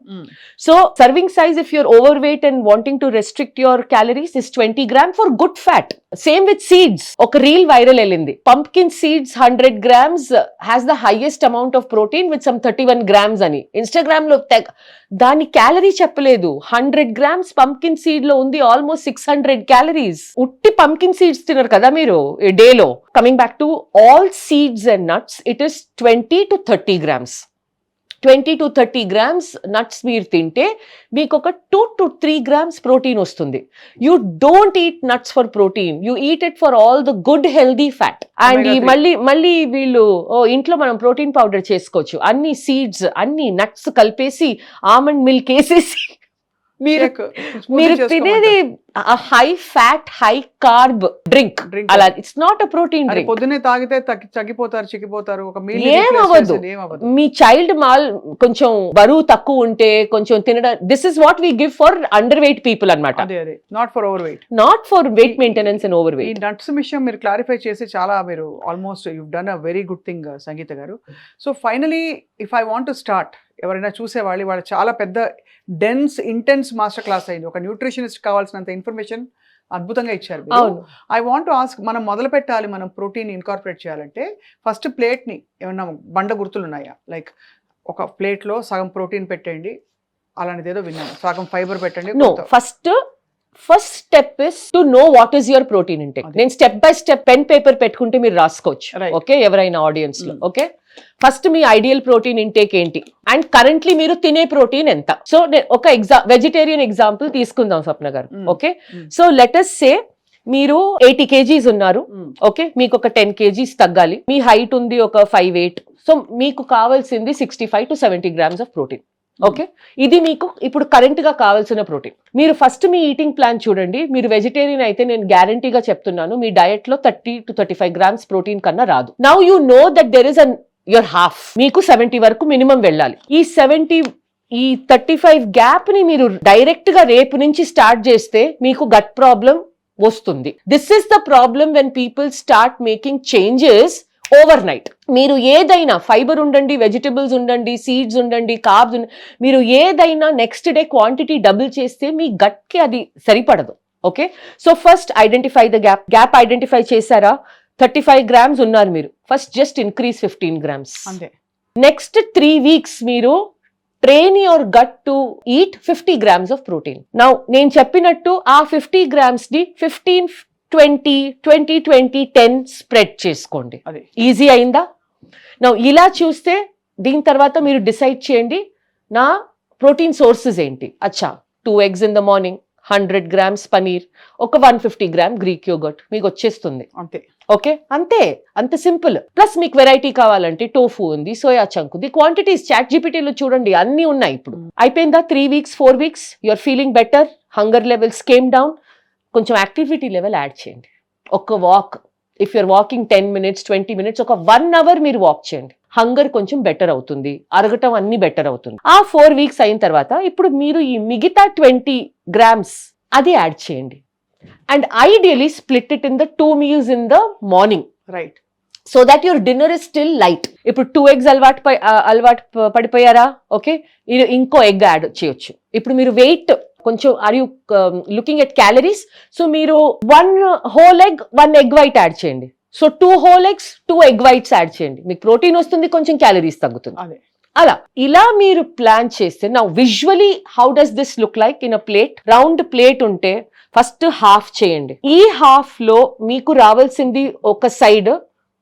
So serving size if your over wait and wanting to restrict your calories is 20 grams for good fat. Same with seeds. ఒక రీల్ వైరల్ వెళ్ళింది, pumpkin seeds 100 grams has the highest amount of protein with some 31 grams అని. Instagram లో దాని calorie చెప్పలేదు. 100 grams pumpkin seed లో ఉంది almost 600 calories. ఉట్టి pumpkin seeds తినరు కదా మీరు డే లో. Coming back to all seeds and nuts, it is 20 to 30 grams. 20 to 30 grams nuts మీరు తింటే మీకు ఒక 2 to 3 grams ప్రోటీన్ వస్తుంది. You don't eat nuts for protein, you eat it for all the good healthy fat. And మళ్ళీ వీళ్ళు ఇంట్లో మనం protein powder చేసుకోవచ్చు. అన్ని సీడ్స్ అన్ని నట్స్ కలిపేసి ఆల్మండ్ మిల్క్ వేసేసి మీరు తినేది high fat high carb drink. అలా it's not a protein drink. పొద్దున్నే తాగితే చిక్కిపోతారు. ఒక మీల్ ఏమవ్వదు. మీ చైల్డ్ కొంచెం బరువు తక్కువ ఉంటే కొంచెం తినడం, this is what we give for under weight people అన్నమాట. Not for over weight. Not for weight maintenance and over weight. ఈ నట్స్ విషయం మీరు క్లారిఫై చేసి చాలా మీరు almost you done a very good thing Sangeetha గారు. So finally if I want to start, ఎవరైనా చూసేవాళ్ళు వాళ్ళు చాలా పెద్ద ఇంటెన్స్ మాస్టర్ క్లాస్ అయింది. ఒక న్యూట్రిషనిస్ట్ కావాల్సినంత ఇన్ఫర్మేషన్ అద్భుతంగా ఇచ్చారు. ఐ వాంట్ టు ఆస్క్, మనం మొదలు పెట్టాలి, మనం ప్రోటీన్ ఇన్కార్పొరేట్ చేయాలంటే ఫస్ట్ ప్లేట్ని ఏమన్నా బండ గుర్తులు ఉన్నాయా? లైక్ ఒక ప్లేట్లో సగం ప్రోటీన్ పెట్టండి అలాంటిది ఏదో విన్నాను, సగం ఫైబర్ పెట్టండి. First step is to know what is your protein intake. నేను step by step pen paper పెట్టుకుంటే మీరు రాసుకోవచ్చు. ఓకే, ఎవరైనా ఆడియన్స్ లో. ఓకే, ఫస్ట్ మీ ఐడియల్ ప్రోటీన్ ఇంటేక్ ఏంటి అండ్ కరెంట్లీ మీరు తినే ప్రోటీన్ ఎంత. సో ఒక వెజిటేరియన్ ఎగ్జాంపుల్ తీసుకుందాం స్వప్న గారు. ఓకే, సో లెట్ us సే మీరు 80 kgs ఉన్నారు. ఓకే, మీకు ఒక 10 kgs తగ్గాలి. మీ హైట్ ఉంది ఒక 5'8". సో మీకు కావాల్సింది 65 to 70 grams of protein. Okay, ఇది మీకు ఇప్పుడు కరెంట్ గా కావాల్సిన ప్రోటీన్. మీరు ఫస్ట్ మీ ఈటింగ్ ప్లాన్ చూడండి. మీరు వెజిటేరియన్ అయితే నేను గ్యారంటీగా చెప్తున్నాను, మీ డయట్ లో 30 to 35 grams ప్రోటీన్ కన్నా రాదు. Now you know that there is your half. మీకు 70 వరకు మినిమం వెళ్ళాలి. ఈ 35 గ్యాప్ ని మీరు డైరెక్ట్ గా రేపు నుంచి స్టార్ట్ చేస్తే మీకు గట్ ప్రాబ్లం వస్తుంది. This is the problem when people start making changes over night. మీరు ఏదైనా ఫైబర్ ఉండండి, వెజిటబుల్స్ ఉండండి, సీడ్స్ ఉండండి, కార్బ్స్ ఉండండి, మీరు ఏదైనా నెక్స్ట్ డే క్వాంటిటీ డబుల్ చేస్తే మీ గట్ కి అది సరిపడదు. Okay, so first identify the gap identify చేశారా? 35 grams ఉన్నారు మీరు, first just increase 15 grams. Next 3 weeks మీరు train your gut to eat 50 grams of protein. Now నేను చెప్పినట్టు ఆ 50 grams ని 15, 20, 20, 20, 10 స్ప్రెడ్ చేసుకోండి. ఈజీ అయిందా? నౌ ఇలా చూస్తే దీని తర్వాత మీరు డిసైడ్ చేయండి నా ప్రోటీన్ సోర్సెస్ ఏంటి. అచ్చా, 2 eggs in the morning, 100 grams paneer, ఒక 150 gram గ్రీక్ యోగర్ట్ మీకు వచ్చేస్తుంది. అంతే. ఓకే, అంత సింపుల్. ప్లస్ మీకు వెరైటీ కావాలంటే టోఫు ఉంది, సోయా చంక్ ఉంది, క్వాంటిటీస్ ChatGPT లో చూడండి అన్ని ఉన్నాయి. ఇప్పుడు అయిపోయిందా? 3 weeks, 4 weeks you are feeling better, hunger levels came down. కొంచెం యాక్టివిటీ లెవెల్ యాడ్ చేయండి. ఒక walk, if you're walking 10 minutes, 20 minutes, ఒక 1 hour మీరు వాక్ చేయండి. హంగర్ కొంచెం బెటర్ అవుతుంది, అరగటం అన్ని బెటర్ అవుతుంది. ఆ 4 weeks అయిన తర్వాత ఇప్పుడు మీరు ఈ మిగతా 20 grams అది యాడ్ చేయండి. And ideally split it in the 2 meals in the morning. Right, so that your dinner is still light. ఇప్పుడు 2 eggs అలవాటు పడిపోయారా? ఓకే, ఇంకో ఎగ్ యాడ్ చేయొచ్చు. ఇప్పుడు మీరు వెయిట్ కొంచెం are you looking at calories? So మీరు 1 whole egg, 1 egg white add చేయండి. So 2 whole eggs, 2 egg whites add చేయండి. మీకు ప్రోటీన్ వస్తుంది, కొంచెం క్యాలరీస్ తగ్గుతుంది. అలా ఇలా మీరు ప్లాన్ చేస్తే నా visually how does this look like in a plate? Round plate ఉంటే ఫస్ట్ హాఫ్ చేయండి. ఈ హాఫ్ లో మీకు రావాల్సింది ఒక side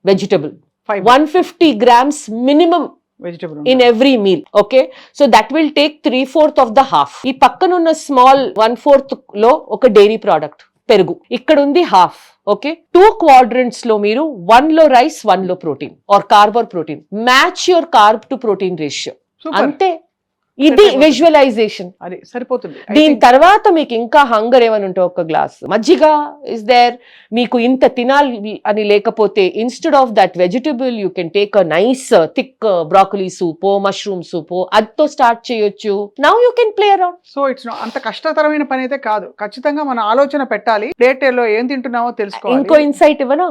vegetable, Fiber. 150 grams minimum vegetable in every meal. Okay, so that will take 3/4 of the half. ఈ పక్కనున్న small 1/4 లో ఒక డైరీ ప్రోడక్ట్ పెరుగు, ఇక్కడ ఉంది హాఫ్. ఓకే, 2 quadrants లో మీరు 1 లో రైస్, 1 లో protein or carb or protein. Match your carb to protein ratio. అంతే, ఇది విజువలైజేషన్. అది సరిపోతుంది. దీని తర్వాత మీకు ఇంకా హంగర్ ఏమని ఉంటే ఒక గ్లాస్ మజ్జిగ ఇస్ దేర్. మీకు ఇంత తినాలి అని లేకపోతే instead of that vegetable you can take a nice thick broccoli soup, mushroom soup, అదితో స్టార్ట్ చేయొచ్చు. Now you can play around. So it's అంత కష్టతరమైన పని అయితే కాదు. ఖచ్చితంగా మన ఆలోచన పెట్టాలి. ప్లేట్ లో ఏం తింటున్నామో తెలుసుకోవాలి. ఇంకో ఇన్సైట్ ఇవ్వనా,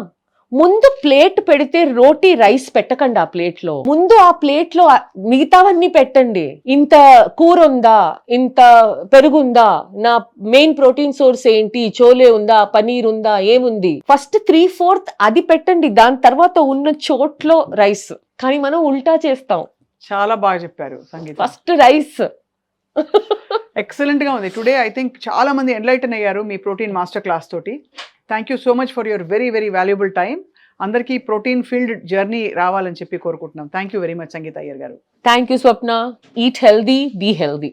ముందు ప్లేట్ పెడితే రోటీ రైస్ పెట్టకండి. ఆ ప్లేట్ లో ముందు ఆ ప్లేట్ లో మిగతావన్నీ పెట్టండి. ఇంత కూర ఉందా, ఇంత పెరుగుందా, నా మెయిన్ ప్రోటీన్ సోర్స్ ఏంటి, చోలే ఉందా, పనీర్ ఉందా, ఏముంది, ఫస్ట్ 3/4 అది పెట్టండి. దాని తర్వాత ఉన్న చోట్లో రైస్. కానీ మనం ఉల్టా చేస్తాం. చాలా బాగా చెప్పారు సంగీత. First rice. ఎక్సలెంట్ గా ఉంది. టుడే ఐ థింక్ చాలా మంది ఎన్లైటన్ అయ్యారు మీ ప్రోటీన్ మాస్టర్ క్లాస్ తోటి. Thank you so much for your very very valuable time. అందరికీ ప్రోటీన్ ఫీల్డ్ జర్నీ రావాలని చెప్పి కోరుకుంటున్నాం. Thank you very much Sangeetha Iyer garu. Thank you Swapna. Eat healthy, be healthy.